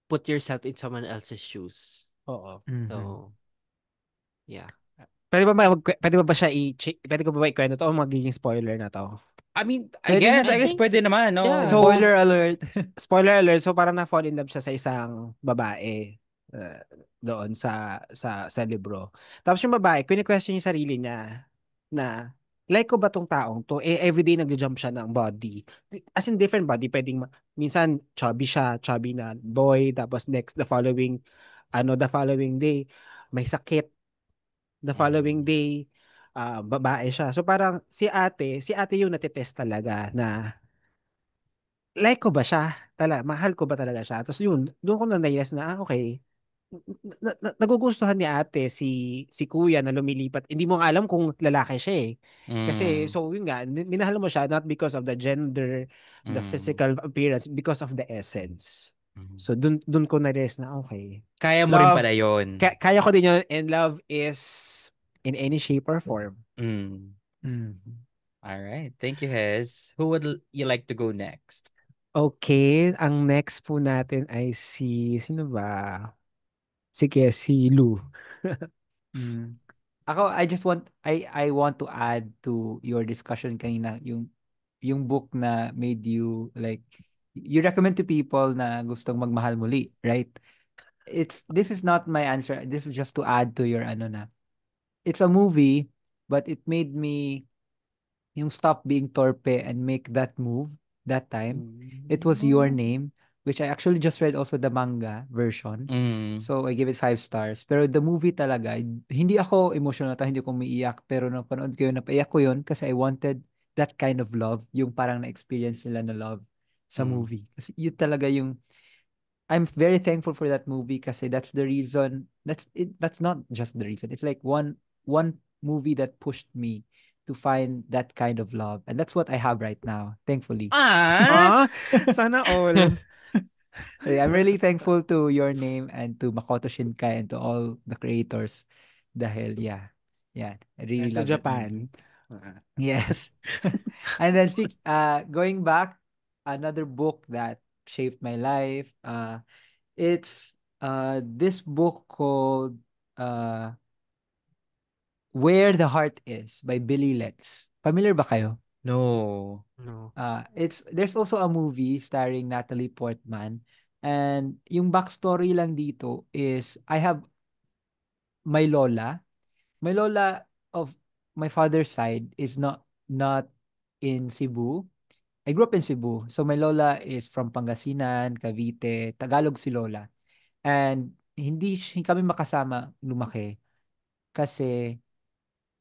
put yourself in someone else's shoes. Oo. Mhm. So yeah. Pwede ba siya pwede ko ba ikwento to o magiging spoiler na to? I mean, I Pwede guess na. pwede naman, no? Yeah. So, Spoiler alert. spoiler alert, so parang na-fall in love siya sa isang babae doon sa libro. Tapos yung babae, kini-question yung sarili niya na like ko ba tong taong to? Everyday nagja-jump siya ng body. As in different body, pwedeng minsan chubby siya, chubby na boy, tapos the following day may sakit. The following day babae siya. So parang si ate yung natitest talaga na like ko ba siya? Mahal ko ba talaga siya? Tapos yun, doon ko na na-realize na, okay, nagugustuhan ni ate si kuya na lumilipat. Hindi mo nga alam kung lalaki siya eh. Kasi, Mm. so yun nga, minahal mo siya not because of the gender, the Mm. physical appearance, because of the essence. Mm. So, dun ko na-realize na, okay. Kaya mo rin Love, pala yun. kaya ko din yun, and love is in any shape or form. Mm. Mhm. All right. Thank you, Hez. Who would you like to go next? Okay, ang next po natin ay sino ba? Sige, si Lou. Mm. Ako, I want to add to your discussion kanina, yung book na made you like, you recommend to people na gustong magmahal muli, right? This is not my answer. This is just to add to your ano na. It's a movie, but it made me yung stop being torpe and make that move that time. It was Your Name, which I actually just read also the manga version. Mm. So I give it 5 stars. Pero the movie talaga, hindi ako emotional hindi ko umiiyak. Pero nung panood ko yun, napaiyak ko yun kasi I wanted that kind of love. Yung parang na-experience nila na love sa movie. Kasi yun talaga yung, I'm very thankful for that movie kasi that's the reason, that's not just the reason. It's like one movie that pushed me to find that kind of love. And that's what I have right now, thankfully. Sana all. I'm really thankful to Your Name and to Makoto Shinkai and to all the creators. Dahil, yeah, I really And to love that movie. Japan. Yes. And then going back, another book that shaped my life. It's this book called Where the Heart Is by Billy Letts. Familiar ba kayo? No. No. There's also a movie starring Natalie Portman, and yung backstory lang dito is I have my lola. My lola of my father's side is not in Cebu. I grew up in Cebu. So my lola is from Pangasinan, Cavite, Tagalog si lola. And hindi kami makasama lumaki kasi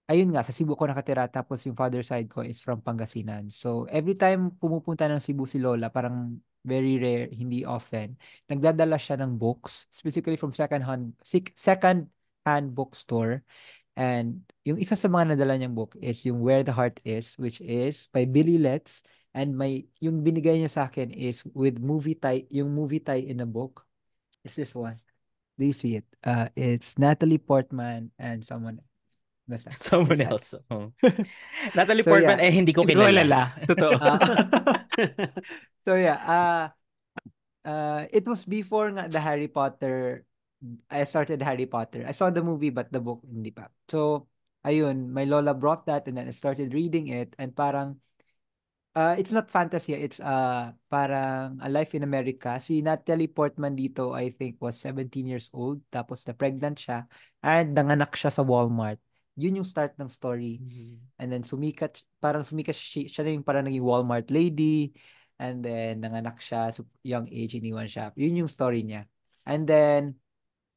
ayun nga, sa Cebu ko nakatira tapos yung father side ko is from Pangasinan. So, every time pumupunta ng Cebu si Lola, parang very rare, hindi often, nagdadala siya ng books, specifically from second hand bookstore. And yung isa sa mga nadala niyang book is yung Where the Heart Is, which is by Billy Letts. And yung binigay niya sa akin is with yung movie tie in a book. It's this one. Do you see it? It's Natalie Portman and someone. Basta. Someone It's that. else. Oh. Natalie So, Portman, yeah. hindi ko Hindi ko kilala. alala. Totoo. So yeah, It was before nga the Harry Potter. I started Harry Potter. I saw the movie but the book hindi pa. So, ayun, my lola brought that and then I started reading it and parang it's not fantasy, it's parang A Life in America. Si Natalie Portman dito, I think, was 17 years old. Tapos na-pregnant siya and nanganak siya sa Walmart. Yun yung start ng story. And then sumikat siya na yung parang naging Walmart lady. And then nanganak siya, young age, iniwan siya. Yun yung story niya. And then,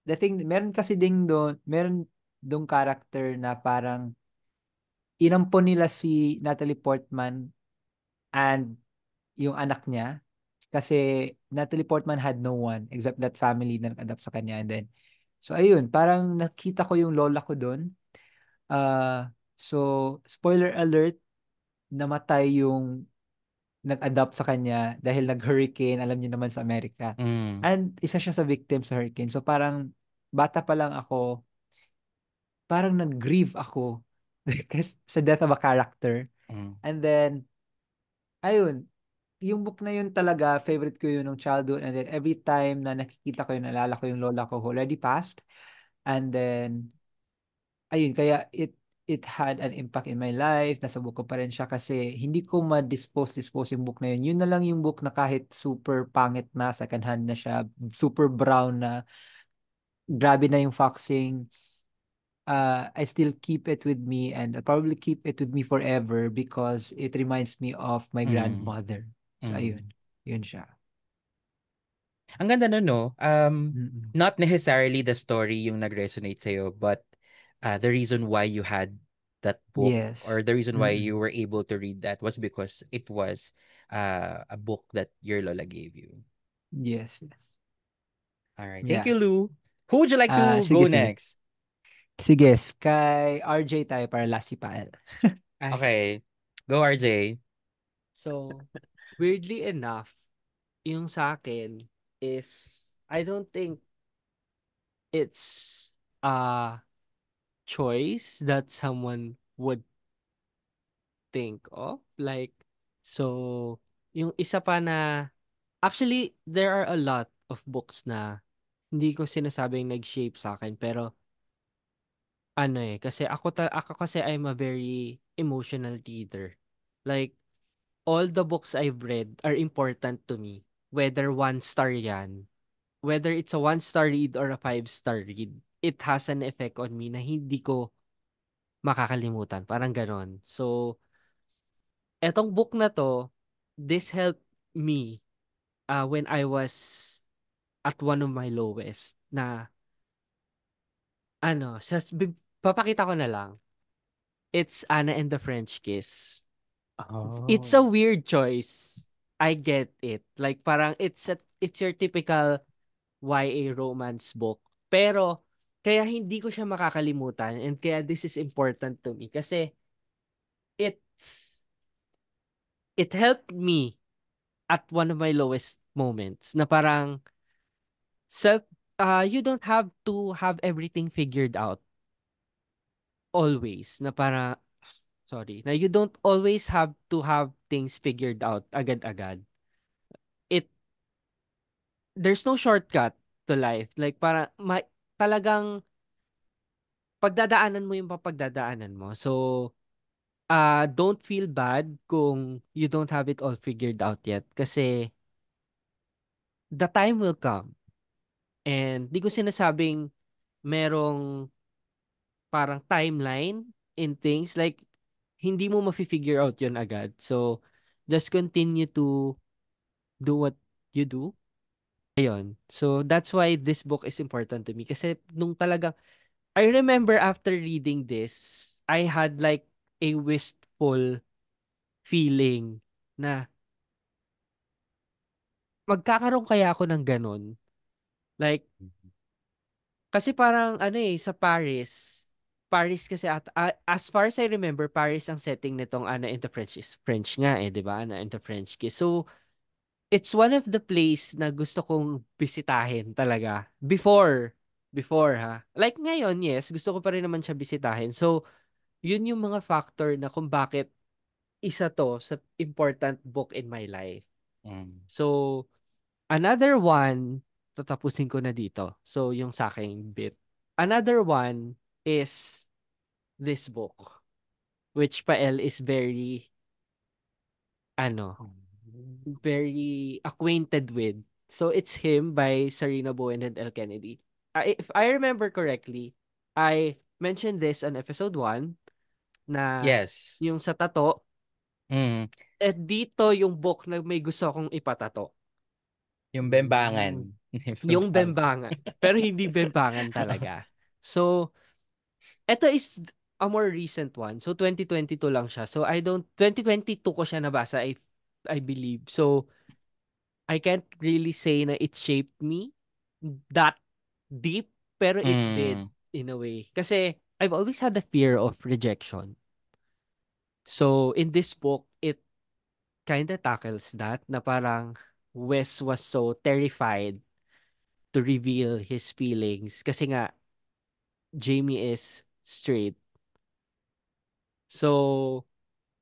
the thing, meron dong character na parang inampon nila si Natalie Portman and yung anak niya kasi Natalie Portman had no one except that family na nag-adapt sa kanya and then so ayun parang nakita ko yung lola ko doon so spoiler alert namatay yung nag-adapt sa kanya dahil nag-hurricane alam niyo naman sa Amerika Mm. and isa siya sa victim sa hurricane so parang bata pa lang ako parang nag-grieve ako kasi sa death of a character Mm. and then ayun yung book na yun talaga, favorite ko yun nung childhood. And then every time na nakikita ko yun, naalala ko yung lola ko who already passed. And then, ayun, kaya it had an impact in my life. Nasa book ko pa rin siya kasi hindi ko ma-dispose yung book na yun. Yun na lang yung book na kahit super pangit na, second hand na siya, super brown na, grabe na yung foxing. I still keep it with me and I'll probably keep it with me forever because it reminds me of my Mm. grandmother. So, Mm. ayun. Yun siya. Ang ganda nun, no? Mm-mm. Not necessarily the story yung nag-resonate sa'yo, but the reason why you had that book Yes. or the reason why you Mm-mm. were able to read that was because it was a book that your lola gave you. Yes, yes. All right. Thank Yeah. you, Lou. Who would you like to Sige, go sige. next? Sige, kay RJ tayo para last si Pael. Ay, Okay. Go, RJ. so, weirdly enough, yung sa akin is, I don't think it's a choice that someone would think of. Like, so, yung isa pa na, actually, there are a lot of books na hindi ko sinasabing nag-shape sa akin, pero ano kasi ako kasi I'm a very emotional reader. Like, all the books I've read are important to me. Whether one star yan, whether it's a one-star read or a five-star read, it has an effect on me na hindi ko makakalimutan. Parang ganon. So, etong book na to, this helped me when I was at one of my lowest na ano, papakita ko na lang. It's Anna and the French Kiss. It's a Oh. weird choice. I get it. Like parang it's your typical YA romance book. Pero kaya hindi ko siya makakalimutan and kaya this is important to me kasi it's it helped me at one of my lowest moments na parang self you don't have to have everything figured out always na para sorry na you don't always have to have things figured out agad-agad. It there's no shortcut to life. Like para talagang pagdadaanan mo yung papagdadaanan mo. So don't feel bad kung you don't have it all figured out yet kasi the time will come. And di ko sinasabing merong parang timeline in things like hindi mo mafi-figure out yun agad. So just continue to do what you do. Ayun. So that's why this book is important to me kasi nung talagang I remember after reading this, I had like a wistful feeling na magkakaroon kaya ako ng ganun. Like, kasi parang ano sa Paris kasi as far as I remember, Paris ang setting nitong Anna and the French is French nga 'di ba? Anna and the French Kiss. So, it's one of the place na gusto kong bisitahin talaga. Before ha. Like ngayon, yes, gusto ko pa rin naman siya bisitahin. So, yun yung mga factor na kung bakit isa to sa important book in my life. Mm. So, Another one, tatapusin ko na dito. So, yung sa aking bit. Another one is this book, which Pael is very, ano, very acquainted with. So, it's Him by Sarina Bowen and El Kennedy. If I remember correctly, I mentioned this on episode 1 na Yes. yung sa tato, Mm. at dito yung book na may gusto akong ipatato. Yung bembangan. Yung Bembangan. bembangan. Pero hindi bembangan talaga. So, ito is a more recent one. So, 2022 lang siya. So, 2022 ko siya nabasa, I believe. So, I can't really say na it shaped me that deep, pero it did Mm. in a way. Kasi, I've always had the fear of rejection. So, in this book, it kind of tackles that na parang Wes was so terrified to reveal his feelings kasi nga Jamie is straight. So,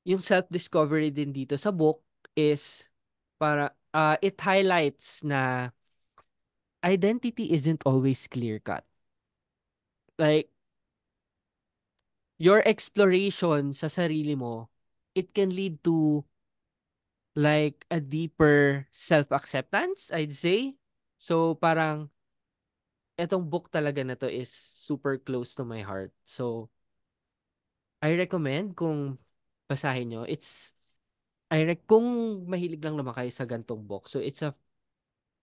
yung self-discovery din dito sa book is para it highlights na identity isn't always clear-cut. Like, your exploration sa sarili mo, it can lead to like a deeper self-acceptance, I'd say. So, parang etong book talaga na to is super close to my heart. So, I recommend kung basahin nyo. Kung mahilig lang naman kayo sa gantong book. So,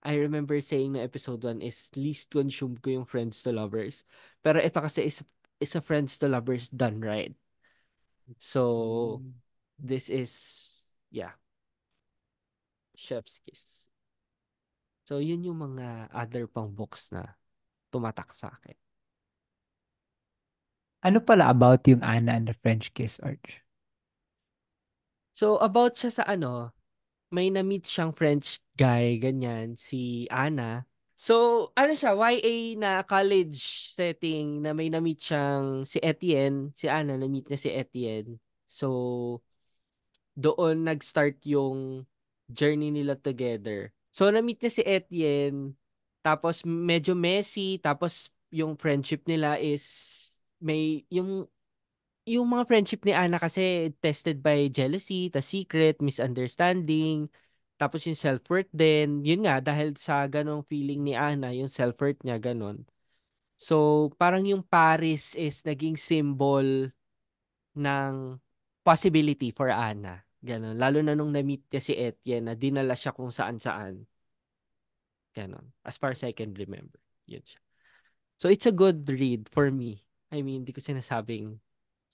I remember saying na episode 1 is least consumed ko yung Friends to Lovers. Pero ito kasi is a Friends to Lovers done right. So, this is, yeah, chef's kiss. So, yun yung mga other pang books na tumatak sa akin. Ano pala about yung Anna and the French Kiss, Arch? So, about siya sa may na-meet siyang French guy, ganyan, si Anna. So, ano siya, YA na college setting na may na-meet siyang si Etienne, si Anna, na-meet niya si Etienne. So, doon nag-start yung journey nila together. So, na-meet niya si Etienne, tapos medyo messy, tapos yung friendship nila is may yung mga friendship ni Anna kasi tested by jealousy, the secret, misunderstanding, tapos yung self-worth din. Yun nga, dahil sa ganong feeling ni Anna, yung self-worth niya ganon. So, parang yung Paris is naging symbol ng possibility for Anna. Ganon. Lalo na nung na-meet niya si Etienne na dinala siya kung saan-saan. Ganon. As far as I can remember. Yun siya. So, it's a good read for me. I mean, di ko sinasabing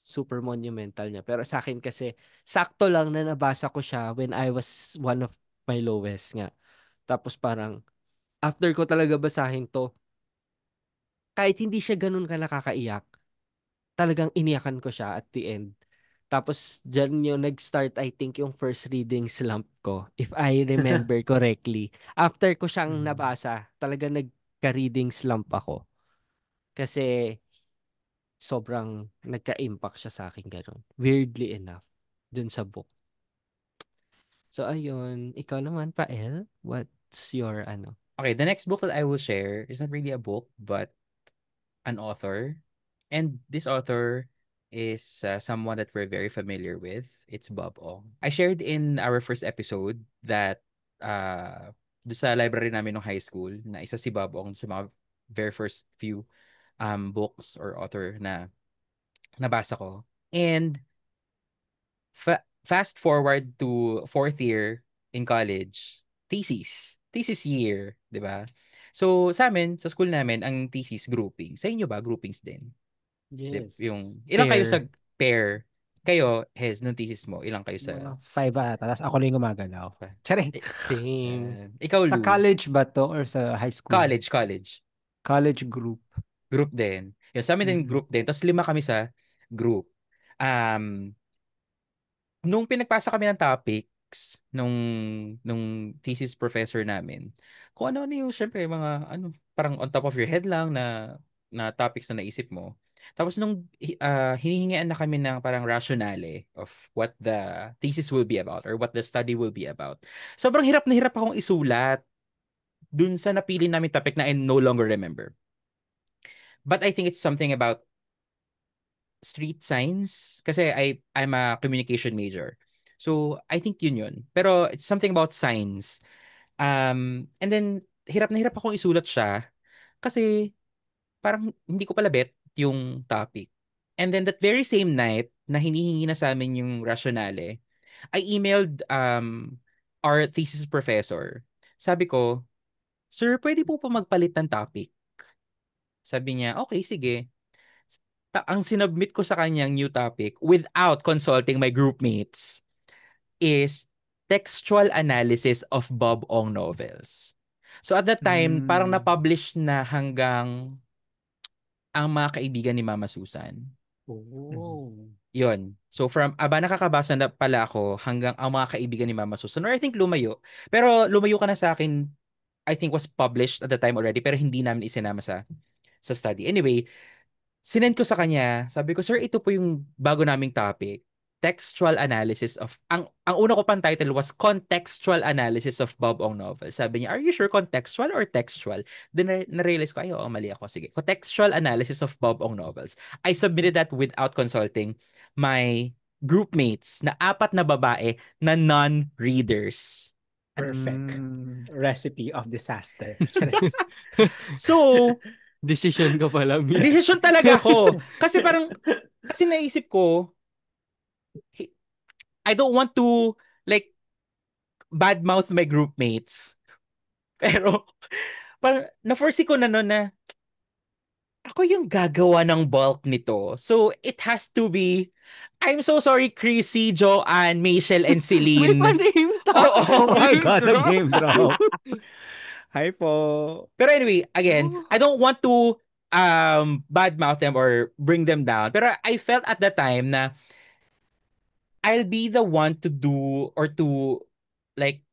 super monumental niya. Pero sa akin kasi, sakto lang na nabasa ko siya when I was one of my lowest nga. Tapos parang, after ko talaga basahin to, kahit hindi siya ganun ka nakakaiyak, talagang iniyakan ko siya at the end. Tapos, dyan yung nag-start, I think, yung first reading slump ko, if I remember correctly. After ko siyang nabasa, talagang nagka-reading slump ako. Kasi, sobrang nagka-impact siya sa akin ganun. Weirdly enough, dun sa book. So, ayun. Ikaw naman, Pael? What's your, Okay, the next book that I will share is not really a book, but an author. And this author is someone that we're very familiar with. It's Bob Ong. I shared in our first episode that doon sa library namin ng high school na isa si Bob Ong sa mga very first few books or author na nabasa ko. And fast forward to fourth year in college, thesis year, 'di ba? So sa amin, sa school namin, ang thesis grouping. Sa inyo ba groupings din? Yes. Yung ilang kayo sa pair? pair? Kayo, Hez, nung thesis mo, ilang kayo sa Mga 5 ata. Tapos ako lang yung gumagalaw. Charing. Eh, Same. ikaw, Sa Lou? college ba to or sa high school? College. College group. Group din. Yung sa amin din group din. Tapos 5 kami sa group. Um, nung pinagpasa kami ng topics nung thesis professor namin, kung ano-ano yung syempre mga parang on top of your head lang na topics na naisip mo. Tapos nung hinihingian na kami ng parang rationale of what the thesis will be about or what the study will be about. Sobrang hirap na hirap akong isulat. dun sa napili namin topic na I no longer remember. But I think it's something about street signs kasi I'm a communication major. So I think yun. Pero it's something about signs. And then hirap na hirap akong isulat siya kasi parang hindi ko pala bet yung topic. And then that very same night na hinihingi na sa amin yung rationale, I emailed our thesis professor. Sabi ko, "Sir, pwede po pa magpalit ng topic?" Sabi niya, "Okay, sige." Ang sinubmit ko sa kanyang new topic without consulting my groupmates is textual analysis of Bob Ong novels. So at that time, parang na-publish na hanggang ang mga kaibigan ni Mama Susan. Oh. Yun. So from nakakabasa na pala ako hanggang ang mga kaibigan ni Mama Susan. Or I think lumayo. Pero lumayo ka na sa akin, I think was published at the time already pero hindi namin isinama sa study. Anyway, sinend ko sa kanya, sabi ko, "Sir, ito po yung bago naming topic. Textual analysis of..." Ang una ko pang title was Contextual Analysis of Bob Ong Novels. Sabi niya, "Are you sure contextual or textual?" Then na-realize ko, mali ako. Sige, Contextual Analysis of Bob Ong Novels. I submitted that without consulting my groupmates na 4 na babae na non-readers. Perfect. Recipe of disaster. So, Decision ka pala, Mia. decision talaga ako. Kasi naisip ko, I don't want to like badmouth my groupmates. Pero parang na-foresee ko na noon na ako yung gagawa ng bulk nito. So it has to be, I'm so sorry, Chrissy, Joanne, Michelle, and May Celine. pa-name tag. Oh my God, Name name drop. Hi po. Pero anyway, again, I don't want to badmouth them or bring them down. Pero I felt at the time na I'll be the one to do or to like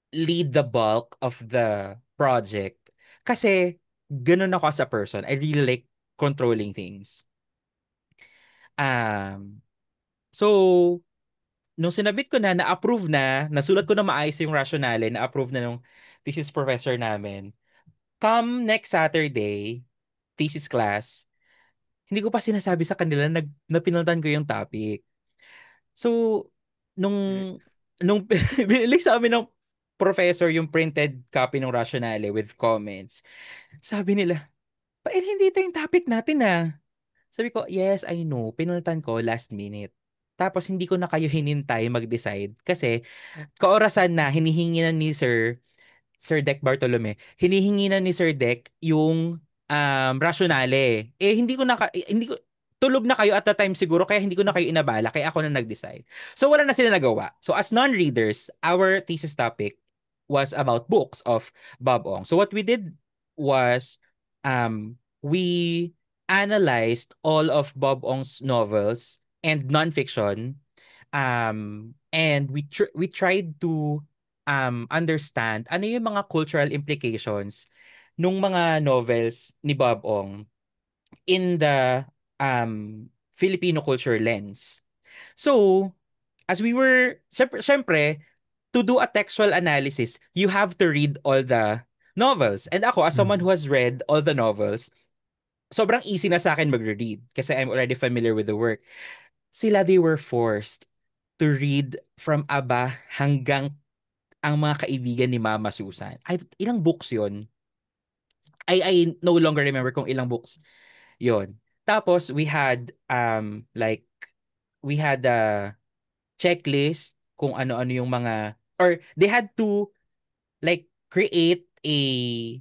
lead the bulk of the project. Kasi ganun ako as a person. I really like controlling things. So, nung sinabit ko na-approve na, nasulat ko na maayos yung rationale, na-approve na nung thesis professor namin. Come next Saturday, thesis class, hindi ko pa sinasabi sa kanila na pinuntan ko yung topic. So, nung binalik sa amin ng professor yung printed copy ng rationale with comments, sabi nila, hindi ito yung topic natin ah." Sabi ko, "Yes, I know. Pinalitan ko last minute. Tapos hindi ko na kayo hinintay mag-decide kasi kaorasan na hinihingi na ni Sir Dec Bartolome, hinihingi na ni Sir Dec yung rationale. Hindi ko tulog na kayo at the time siguro kaya hindi ko na kayo inabala kaya ako na nag-decide. So wala na sila nagawa. So as non-readers, our thesis topic was about books of Bob Ong. So what we did was we analyzed all of Bob Ong's novels and nonfiction, and we tried to understand ano yung mga cultural implications nung mga novels ni Bob Ong in the Filipino culture lens. So, as we were, syempre, to do a textual analysis, you have to read all the novels. And ako, as someone who has read all the novels, sobrang easy na sa akin magre-read kasi I'm already familiar with the work. Sila, they were forced to read from Aba hanggang ang mga kaibigan ni Mama Susan. Ilang books yon? I no longer remember kung ilang books yon. Tapos we had a checklist kung ano-ano yung mga, or they had to like create a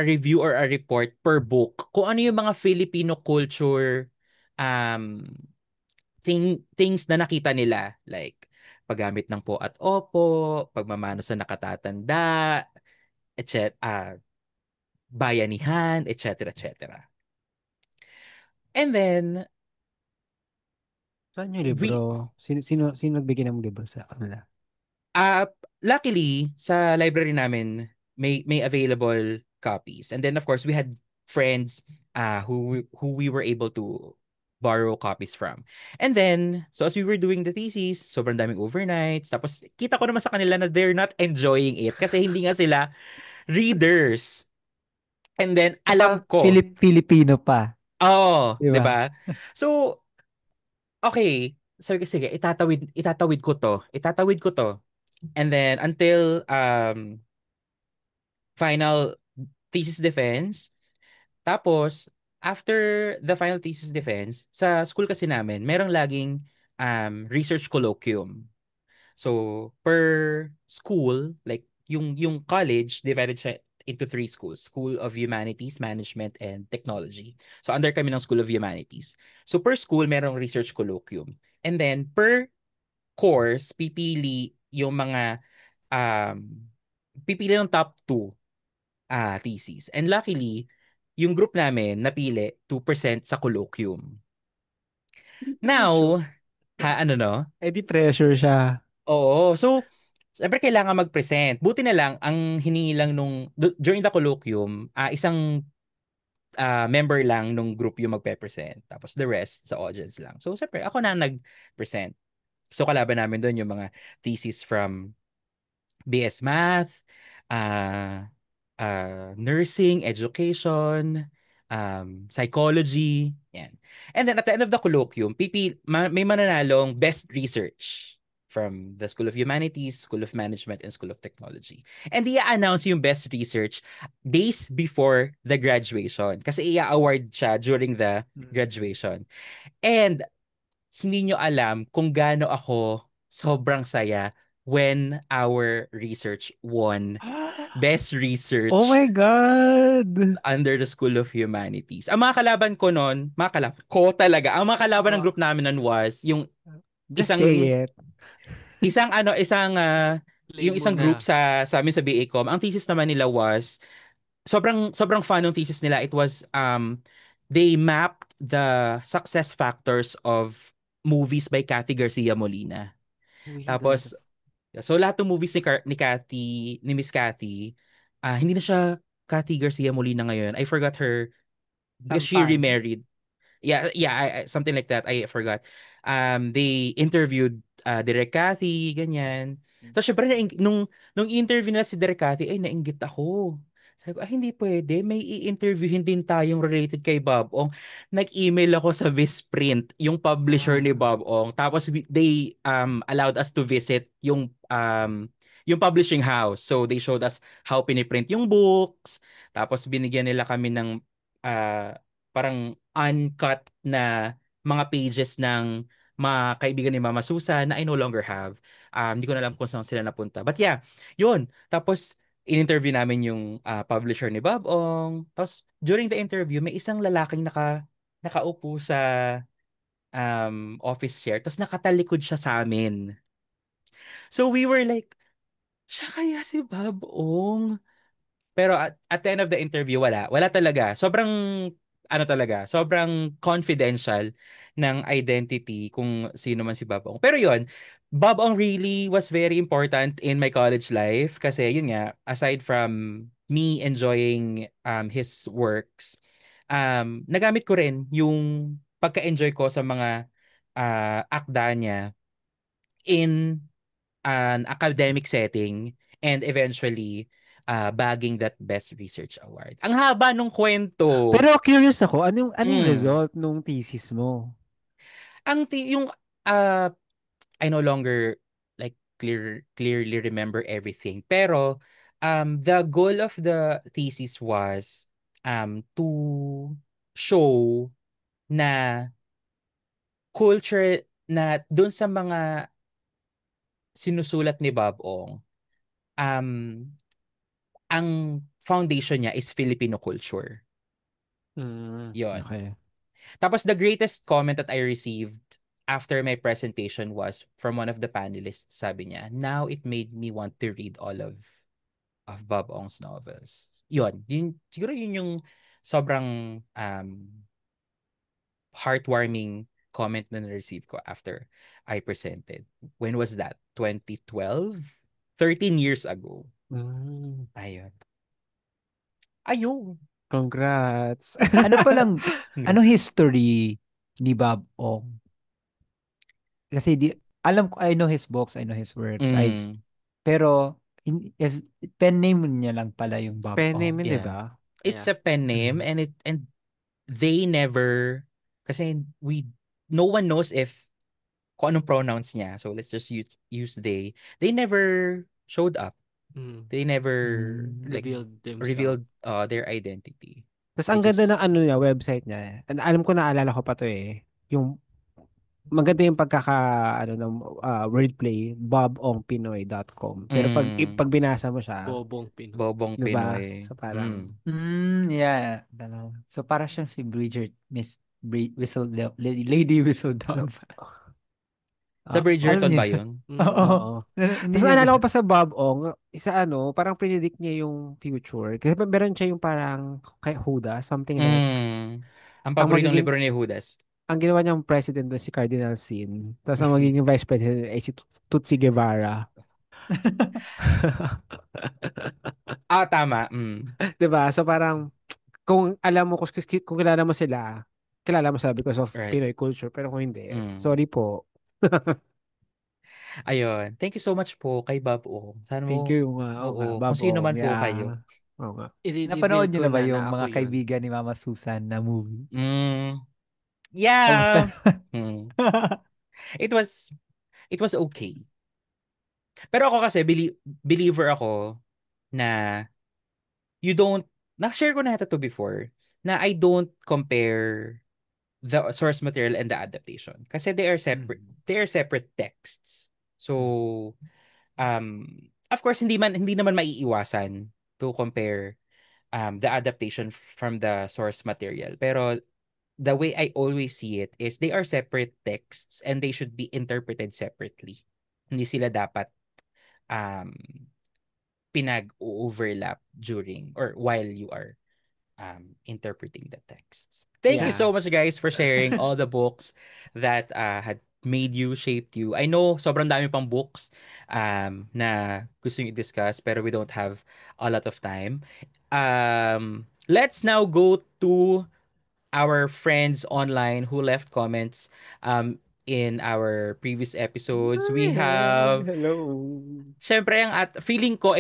review or a report per book kung ano yung mga Filipino culture um things na nakita nila, like paggamit ng po at opo, pagmamano sa nakatatanda, etc. Bayanihan, etc. etc. And then Saan yung libro? Sino nagbigay ng libro sa kanila? uh luckily sa library namin may available copies. And then of course we had friends who we were able to borrow copies from. And then, so as we were doing the thesis, sobrang daming overnights. Tapos, kita ko naman sa kanila na they're not enjoying it kasi hindi nga sila readers. And then, alam Tsaka ko. Filipino pa, Oo, di 'di ba? ba? So, okay. Sabi ko, sige, itatawid ko to. Itatawid ko to. And then, until final thesis defense. Tapos, after the final thesis defense, sa school kasi namin, merong laging research colloquium. So, per school, like yung college, divided siya into three schools. School of Humanities, Management, and Technology. So, under kami ng School of Humanities. So, per school, merong research colloquium. And then, per course, um, pipili ng top two thesis. And luckily, yung group namin napili to present sa colloquium. Now, ano no? Eh di pressure siya. Oo. So, syempre kailangan mag-present. Buti na lang, ang hiningi lang during the colloquium, isang member lang nung group yung magpe-present. Tapos the rest sa audience lang. So, syempre, ako na nag-present. So, kalaban namin doon yung mga thesis from BS Math, uh, nursing, education, psychology, yan. And then at the end of the colloquium, may mananalong best research from the School of Humanities, School of Management, and School of Technology. And i-announce yung best research days before the graduation. Kasi i-award siya during the graduation. And hindi nyo alam kung gaano ako sobrang saya when our research won best Oh research my God! under the School of Humanities. Ang mga kalaban ko noon, ang mga kalaban ng Oh, group namin noon was yung just isang say it. isang ano, Play yung mo isang group na. sa amin sa BA Com. Ang thesis naman nila was sobrang sobrang fun ng thesis nila. It was they mapped the success factors of movies by Kathy Garcia Molina. Uy, ang ganda. Tapos so lahat ng movies ni Miss Kathy, hindi na siya Kathy Garcia Molina ngayon. I forgot her because she Sampan. remarried. Yeah, yeah, something like that. I forgot. They interviewed Direk Cathy, ganyan. Tapos syempre, nung interview nila si Direk Cathy, ay, nainggit ako. Sabi ko, hindi pwede. May i-interviewin din tayong related kay Bob Ong. Nag-email ako sa Visprint, yung publisher ni Ah. Bob Ong. Tapos they allowed us to visit yung publishing house. So they showed us how piniprint yung books. Tapos binigyan nila kami ng parang uncut na mga pages ng mga kaibigan ni Mama Susan na I no longer have. Hindi ko na alam kung saan sila napunta. But yeah, yun. Tapos, in-interview namin yung publisher ni Bob Ong. Tapos, during the interview, may isang lalaking nakaupo sa office chair. Tapos, nakatalikod siya sa amin. So, we were like, siya kaya si Bob Ong? Pero at the end of the interview, wala. Wala talaga. Sobrang confidential ng identity kung sino man si Bob Ong. Pero yun, Bob Ong really was very important in my college life kasi yun nga, aside from me enjoying his works, nagamit ko rin yung pagka-enjoy ko sa mga akda niya in an academic setting and eventually bagging that best research award. Ang haba nung kwento. Pero curious ako, anong Mm. result nung thesis mo? Yung uh, I no longer like clearly remember everything. Pero the goal of the thesis was to show na culture na doon sa mga sinusulat ni Bob Ong, um, ang foundation niya is Filipino culture. Yon. Okay. Tapos the greatest comment that I received after my presentation was from one of the panelists. Sabi niya, now it made me want to read all of Bob Ong's novels. Siguro yun yung sobrang heartwarming comment na na-receive ko after I presented. When was that? 2012? 13 years ago. Mm. Ayun. Ayun. Congrats. Ano palang, Hanggang anong history ni Bob Ong. Kasi alam ko, I know his books, I know his works. Mm. Pero, pen name niya lang pala yung Bob Pen name Ong. yun, di Yeah. ba? It's Yeah. a pen name, Mm. and they never, kasi no one knows if kung anong pronouns niya. So let's just use they. They never showed up. Mm. They never like Mm. Revealed themselves. revealed their identity. Tapos They ang ganda ng just ano niya, website niya. And alam ko, naalala ko pa to eh. Yung maganda yung ano ng wordplay, bobongpinoy.com. Pero pag binasa mo siya, Bobong Pinoy. Bobong 'di ba? Pinoy. So parang Yeah. Dalawa. So, para siyang si Bridget, Miss Lady Whistledown. Sa Alam Bridgerton niyo ba yun? yun? Mm. Oo. oo. Hindi Tapos niyo naalala ba? ko pa sa Bob Ong, parang predict niya yung future. Kasi meron siya yung parang kay Huda, something like, Ang ang paboritong magiging, libro ni Judas. ang ginawa niyang president doon si Cardinal Sin. Tapos ang magiging vice president ay si Tutsi Guevara. Tama. 'Di ba? So parang, kung alam mo, kung kilala mo sila because of Right. Pinoy culture. Pero kung hindi, Mm. sorry po. Ayun. Thank you so much po kay Bob O. Sana Thank mo, you nga. Oo nga, oo, kung Bob sino Ong. man po kayo. Yeah. Oo nga. I-reveal Napanood niyo ko na ba na yung ako mga yun. kaibigan ni Mama Susan na movie? Kamusta Yeah. naman? Hmm. It was it was okay. Pero ako kasi believer ako na you don't na-share ko na ito before na I don't compare the source material and the adaptation kasi they are separate texts. So of course hindi naman maiiwasan to compare the adaptation from the source material. Pero the way I always see it is they are separate texts and they should be interpreted separately. Hindi sila dapat um, pinag-overlap during or while you are interpreting the texts. Thank you Yeah. so much, guys, for sharing all the books that had made you, shaped you. I know sobrang dami pang books na gusto nyo i-discuss pero we don't have a lot of time. Let's now go to our friends online who left comments in our previous episodes. We have Hello. syempre feeling ko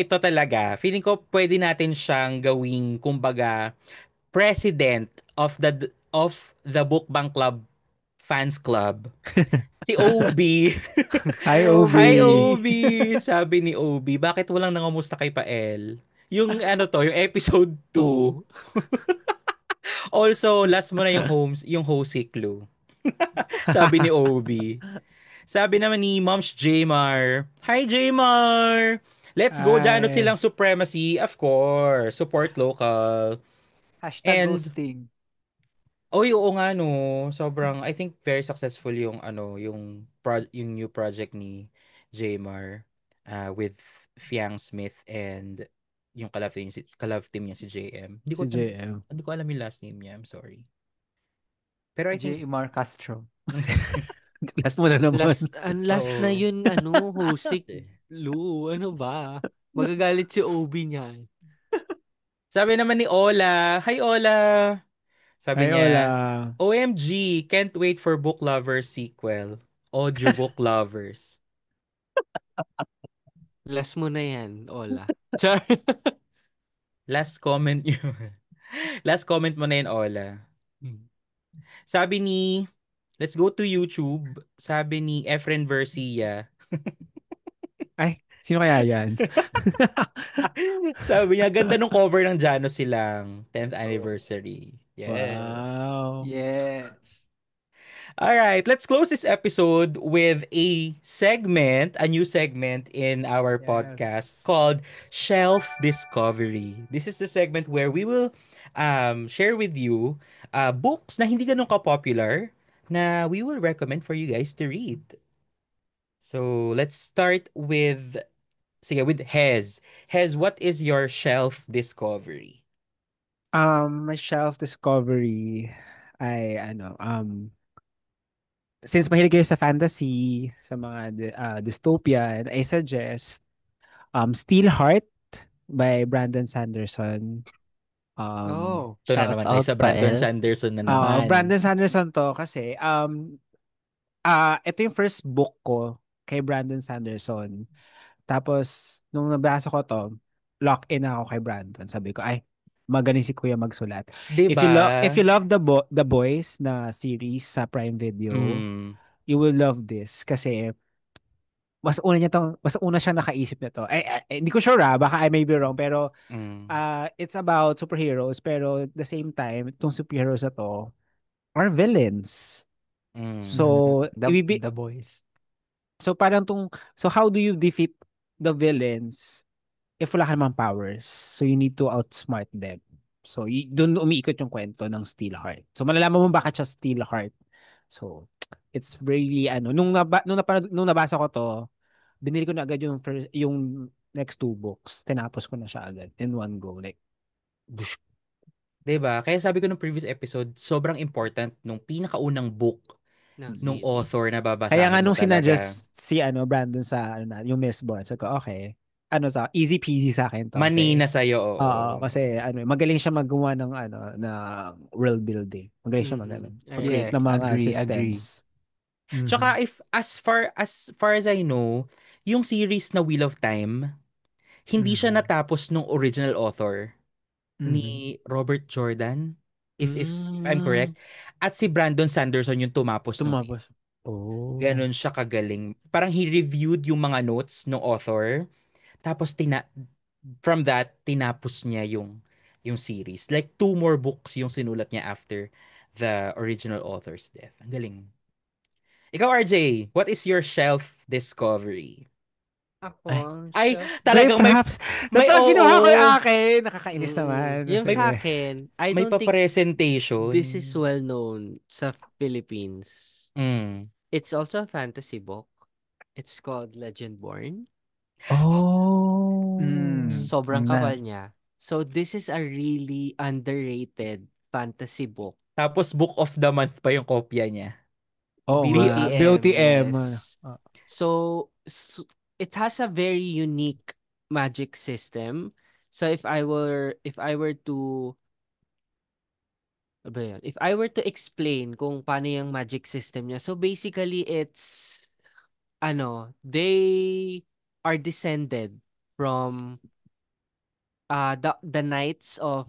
pwede natin siyang gawing kumbaga president of the Book Bank Club fans club. Si OB. Hi, Hi, OB. Hi OB! OB, sabi ni OB, bakit walang nangamusta kay Pael? Yung ano to, yung episode 2. 2. Also, last mo na yung Hosey clue. Sabi ni OB. Sabi naman ni Moms Jmar, Hi Jmar! Let's go Jano Ay, silang supremacy, of course. Support local. Hashtag And ghosting. oo nga no. Sobrang I think very successful yung ano, yung new project ni Jmar with Fiang Smith and yung collab team niya si JM. si JM. Hindi ko alam yung last name niya. I'm sorry. Pero I think J. Mar Castro. Last mo na naman. Last na Oo. yun, Hosik Lou. Ano ba? Magagalit si OB niyan. Sabi naman ni Ola, Hi Ola! Sabi Ay, hola. niya, OMG, can't wait for Book Lovers sequel. Audiobook lovers. Last mo na yan, Ola. Char. Last comment yun. Last comment mo na yun, Ola. Sabi ni, let's go to YouTube. Sabi ni Efren Versilla. Ay, sino kaya yan? Sabi niya, ganda nung cover ng Jano Silang 10th anniversary. Yes. Wow. Yes. All right, let's close this episode with a new segment in our podcast Yes. called Shelf Discovery. This is the segment where we will share with you books na hindi ganun ka-popular na we will recommend for you guys to read. So, let's start with Hez. Hez, what is your shelf discovery? My shelf discovery ay since mahilig kayo sa fantasy, sa mga dystopian, I suggest Steel Heart by Brandon Sanderson. Oh, Ito na shout naman tayo out sa pa, Brandon El. Sanderson na naman. Brandon Sanderson to kasi ito yung first book ko kay Brandon Sanderson. Tapos nung nabasa ko to, lock in ako kay Brandon. Sabi ko, ay, magaling si Kuya magsulat. 'Di ba? If you love the Boys na series sa Prime Video, Mm. you will love this kasi mas una siyang nakaisip nito. Hindi ko sure baka I may be wrong, pero Mm. it's about superheroes, pero at the same time, itong superheroes na to are villains. Mm. So, The boys. so parang so how do you defeat the villains if wala ka namang powers? So you need to outsmart them. So doon umiikot yung kwento ng Steelheart. So malalaman mo bakit siya Steelheart. So it's really nung nabasa ko to, binili ko na agad yung next two books. Tinapos ko na siya agad in one go. Like, bush. 'Di ba? Kaya sabi ko nung previous episode, sobrang important nung pinakaunang book Ng nung author series. na Kaya nga babasahin mo nung talaga. sinadjust si Brandon sa yung Mistborn, so ko okay. Easy peasy sa akin to kasi Manina sa'yo, oo. kasi magaling siya magawa ng na world building. Magaling siya mag-create Agree. ng Yes, mga agree. systems. Tsaka as far as I know, yung series na Wheel of Time, hindi siya natapos nung original author ni Robert Jordan, if I'm Mm, correct. At si Brandon Sanderson yung tumapos nung series. tumapos. Oh. Ganon siya kagaling. Parang he reviewed yung mga notes ng author, tapos from that, tinapos niya yung series. Like two more books yung sinulat niya after the original author's death. Ang galing. Ikaw, RJ, what is your shelf discovery? Ay, Ako, Ay, shelf. talagang may perhaps, may ginawa ko yung oo. akin. Nakakainis naman. Yung May sa Sige. akin, I may don't think pa-presentation. this is well known sa Philippines. Mm. It's also a fantasy book. It's called Legendborn. Oh. Sobrang Na. kapal niya. So this is a really underrated fantasy book. Tapos Book of the Month pa yung kopya niya. Oo nga. BOTM, BOTM. yes. So, it has a very unique magic system. So if I were to ano ba yan? If I were to explain kung paano yung magic system niya. So basically it's they are descended from the knights of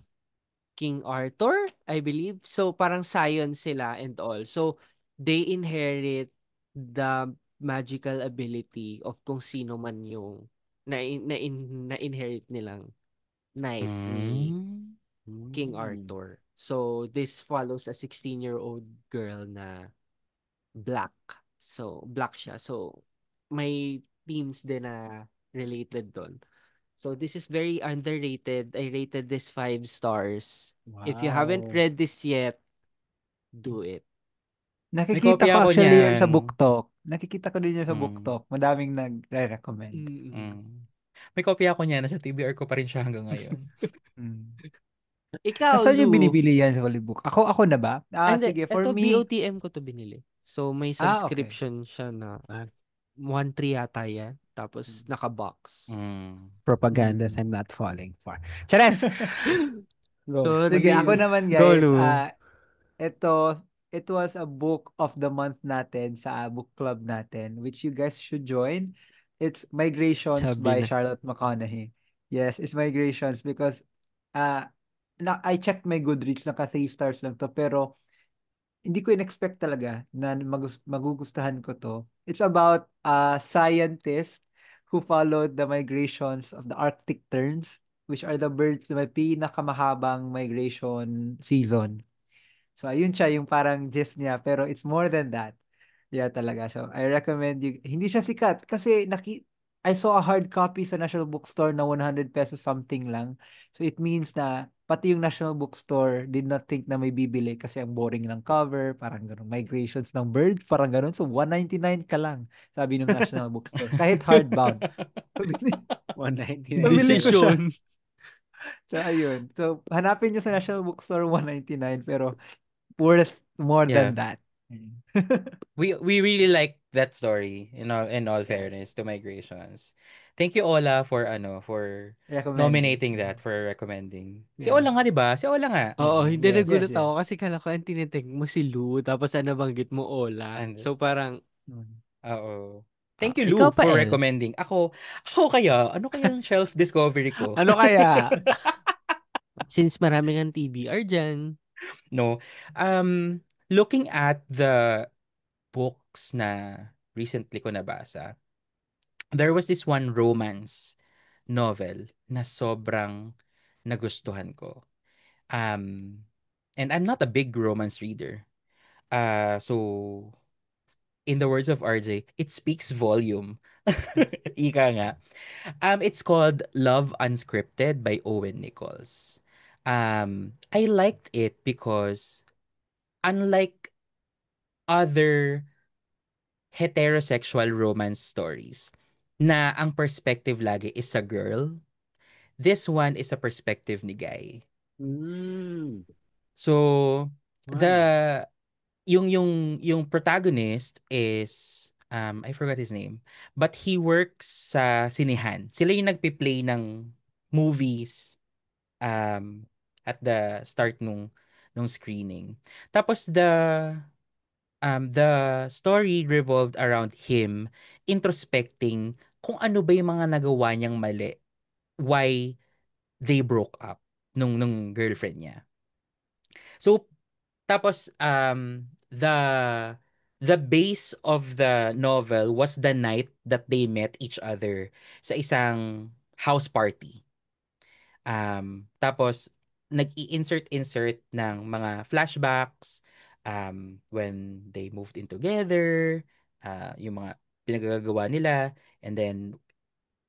King Arthur, I believe. So parang scion sila and all. So they inherit the magical ability of kung sino man yung na-inherit nilang knight ni Mm. King Arthur. So this follows a 16-year-old girl na black. So black siya. So may themes din na related doon. So this is very underrated. I rated this 5 stars. If you haven't Wow. read this yet, do it. May Nakikita kopya ko ako actually yan sa niyan. book talk. Nakikita ko din yan sa book Mm. talk. Madaming nagre-recommend. Mm-mm. Mm. May kopya ako niyan. Nasa TBR ko pa rin siya hanggang ngayon. Ikaw, Saan yung Lou. binibili yan sa Holy Book? Ako na ba? Hindi, Sige, for ito me, BOTM ko to binili. So may okay. subscription siya na 1.3 yata yan. Tapos naka-box. Mm. Propagandas I'm not falling for. Chares! Go. Sige, ako Sorry. naman Go, guys, Lou. it was a book of the month natin sa book club natin, which you guys should join. It's Migrations Sabi by na. Charlotte McConaughey. Yes, it's Migrations because uh, I checked my Goodreads, naka 3 stars lang to, pero hindi ko in-expect talaga na magugustuhan ko to. It's about a scientist who followed the migrations of the Arctic terns, which are the birds na may pinakamahabang migration season. So, ayun siya yung parang gist niya, pero it's more than that. Yeah, talaga. So, I recommend you. Hindi siya sikat kasi I saw a hard copy sa National Bookstore na 100 pesos something lang. So, it means na pati yung National Bookstore did not think na may bibili kasi ang boring ng cover, parang ganun. Migrations ng birds, parang ganun. So, 199 ka lang, sabi ng National Bookstore. Kahit hardbound. 199. Nabili ko siya. Decision. So, ayun. So, hanapin nyo sa National Bookstore 199 pero worth more Yeah. than that. We really like that story in all Yes. fairness to Migrations. Thank you Ola for Recommending. nominating that, for recommending. Si Yeah. Ola nga, 'di ba? Si Ola nga. Oo, hindi Yes. nagulat Yes. ako kasi kala ko ang tinitig mo si Lou tapos nabanggit mo Ola. And So parang, oo. Thank you ikaw Lou pa for El. recommending. Ako kaya, ano kaya yung shelf discovery ko? Ano kaya? Since marami kang TBR dyan. No. Looking at the books na recently ko nabasa, there was this one romance novel na sobrang nagustuhan ko. Um, and I'm not a big romance reader. So in the words of RJ, it speaks volume. Ika nga. It's called Love Unscripted by Owen Nichols. I liked it because unlike other heterosexual romance stories na ang perspective lagi is a girl, this one is a perspective ni guy. So, the yung protagonist is I forgot his name, but he works sa sinehan. Sila yung nagpi-play ng movies at the start nung screening. Tapos the story revolved around him introspecting kung ano ba yung mga nagawa niyang mali, why they broke up nung girlfriend niya. So tapos the base of the novel was the night that they met each other sa isang house party. Tapos nag-i-insert ng mga flashbacks when they moved in together, yung mga pinagagawa nila, and then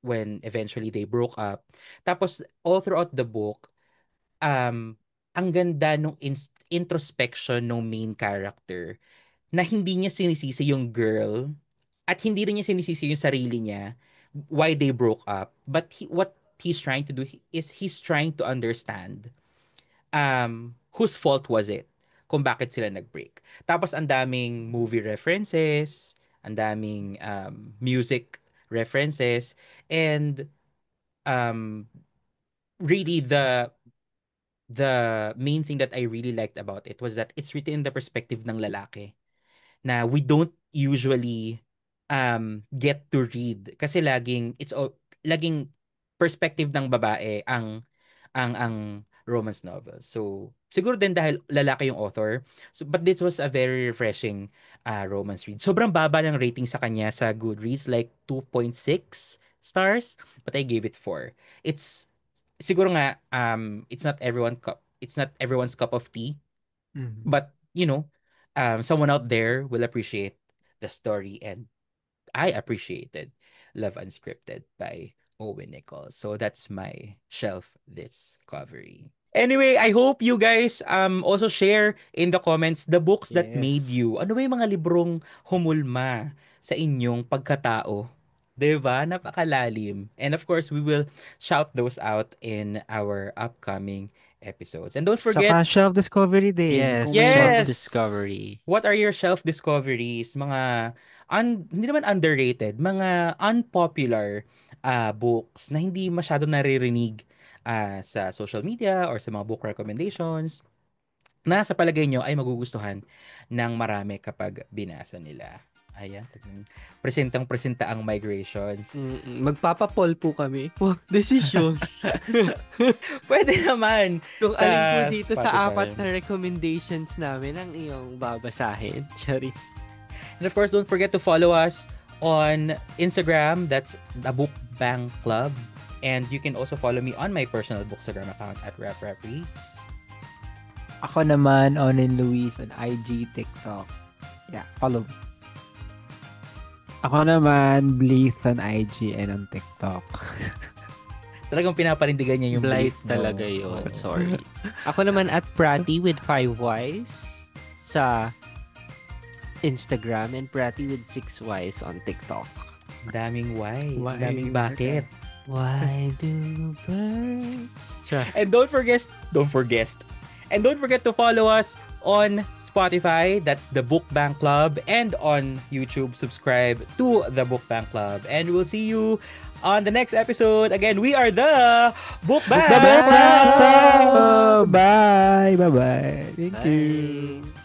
when eventually they broke up. Tapos all throughout the book, ang ganda nung introspection ng main character na hindi niya sinisisi yung girl at hindi rin niya sinisisi yung sarili niya why they broke up, but what he's trying to do is he's trying to understand whose fault was it kung bakit sila nag-break. Tapos ang daming movie references, ang daming music references, and um really the main thing that I really liked about it was that it's written in the perspective ng lalaki na we don't usually get to read kasi laging perspective ng babae ang romance novel. So siguro din dahil lalaki yung author. So but this was a very refreshing romance read. Sobrang baba ng rating sa kanya sa Goodreads, like 2.6 stars, but I gave it 4. It's siguro nga it's not everyone's cup of tea, but someone out there will appreciate the story, and I appreciated Love Unscripted by Owen Nichols. So that's my shelf discovery. Anyway, I hope you guys also share in the comments the books that made Yes. you. Ano ba yung mga librong humulma sa inyong pagkatao? 'Di ba? Napakalalim. And of course, we will shout those out in our upcoming episodes. And don't Tsaka forget, shelf discovery din. Yes, Kung may yes! self-discovery. What are your self-discoveries? Mga hindi naman underrated, mga unpopular books na hindi masyado naririnig sa social media or sa mga book recommendations na sa palagay nyo ay magugustuhan ng marami kapag binasa nila. Ayan, presentang-presenta ang Migrations. Magpapapol po kami. Wow, decision. Pwede naman. Kung sa alin po dito sa Spotify. 4 na recommendations namin ang iyong babasahin. Chari. And of course, don't forget to follow us on Instagram. That's the Book Bang Club. And you can also follow me on my personal Bookstagram account at RapRapReads. Ako naman, Onin Luis on IG, TikTok. Yeah, follow me. Ako naman, Bleeth on IG and on TikTok. Talagang pinaparindigan niya yung Blight belief mo. talaga yun. Oo. Sorry. Ako naman at Prati with 5 Ys sa Instagram and Prati with 6 Ys on TikTok. Daming why. Why? Daming bakit. Why do birds... And don't forget to follow us On Spotify, that's the Book Bank Club. And on YouTube, subscribe to the Book Bank Club. And we'll see you on the next episode. Again, we are the Book Bank Bye. Bye. Bye. Thank you. Bye.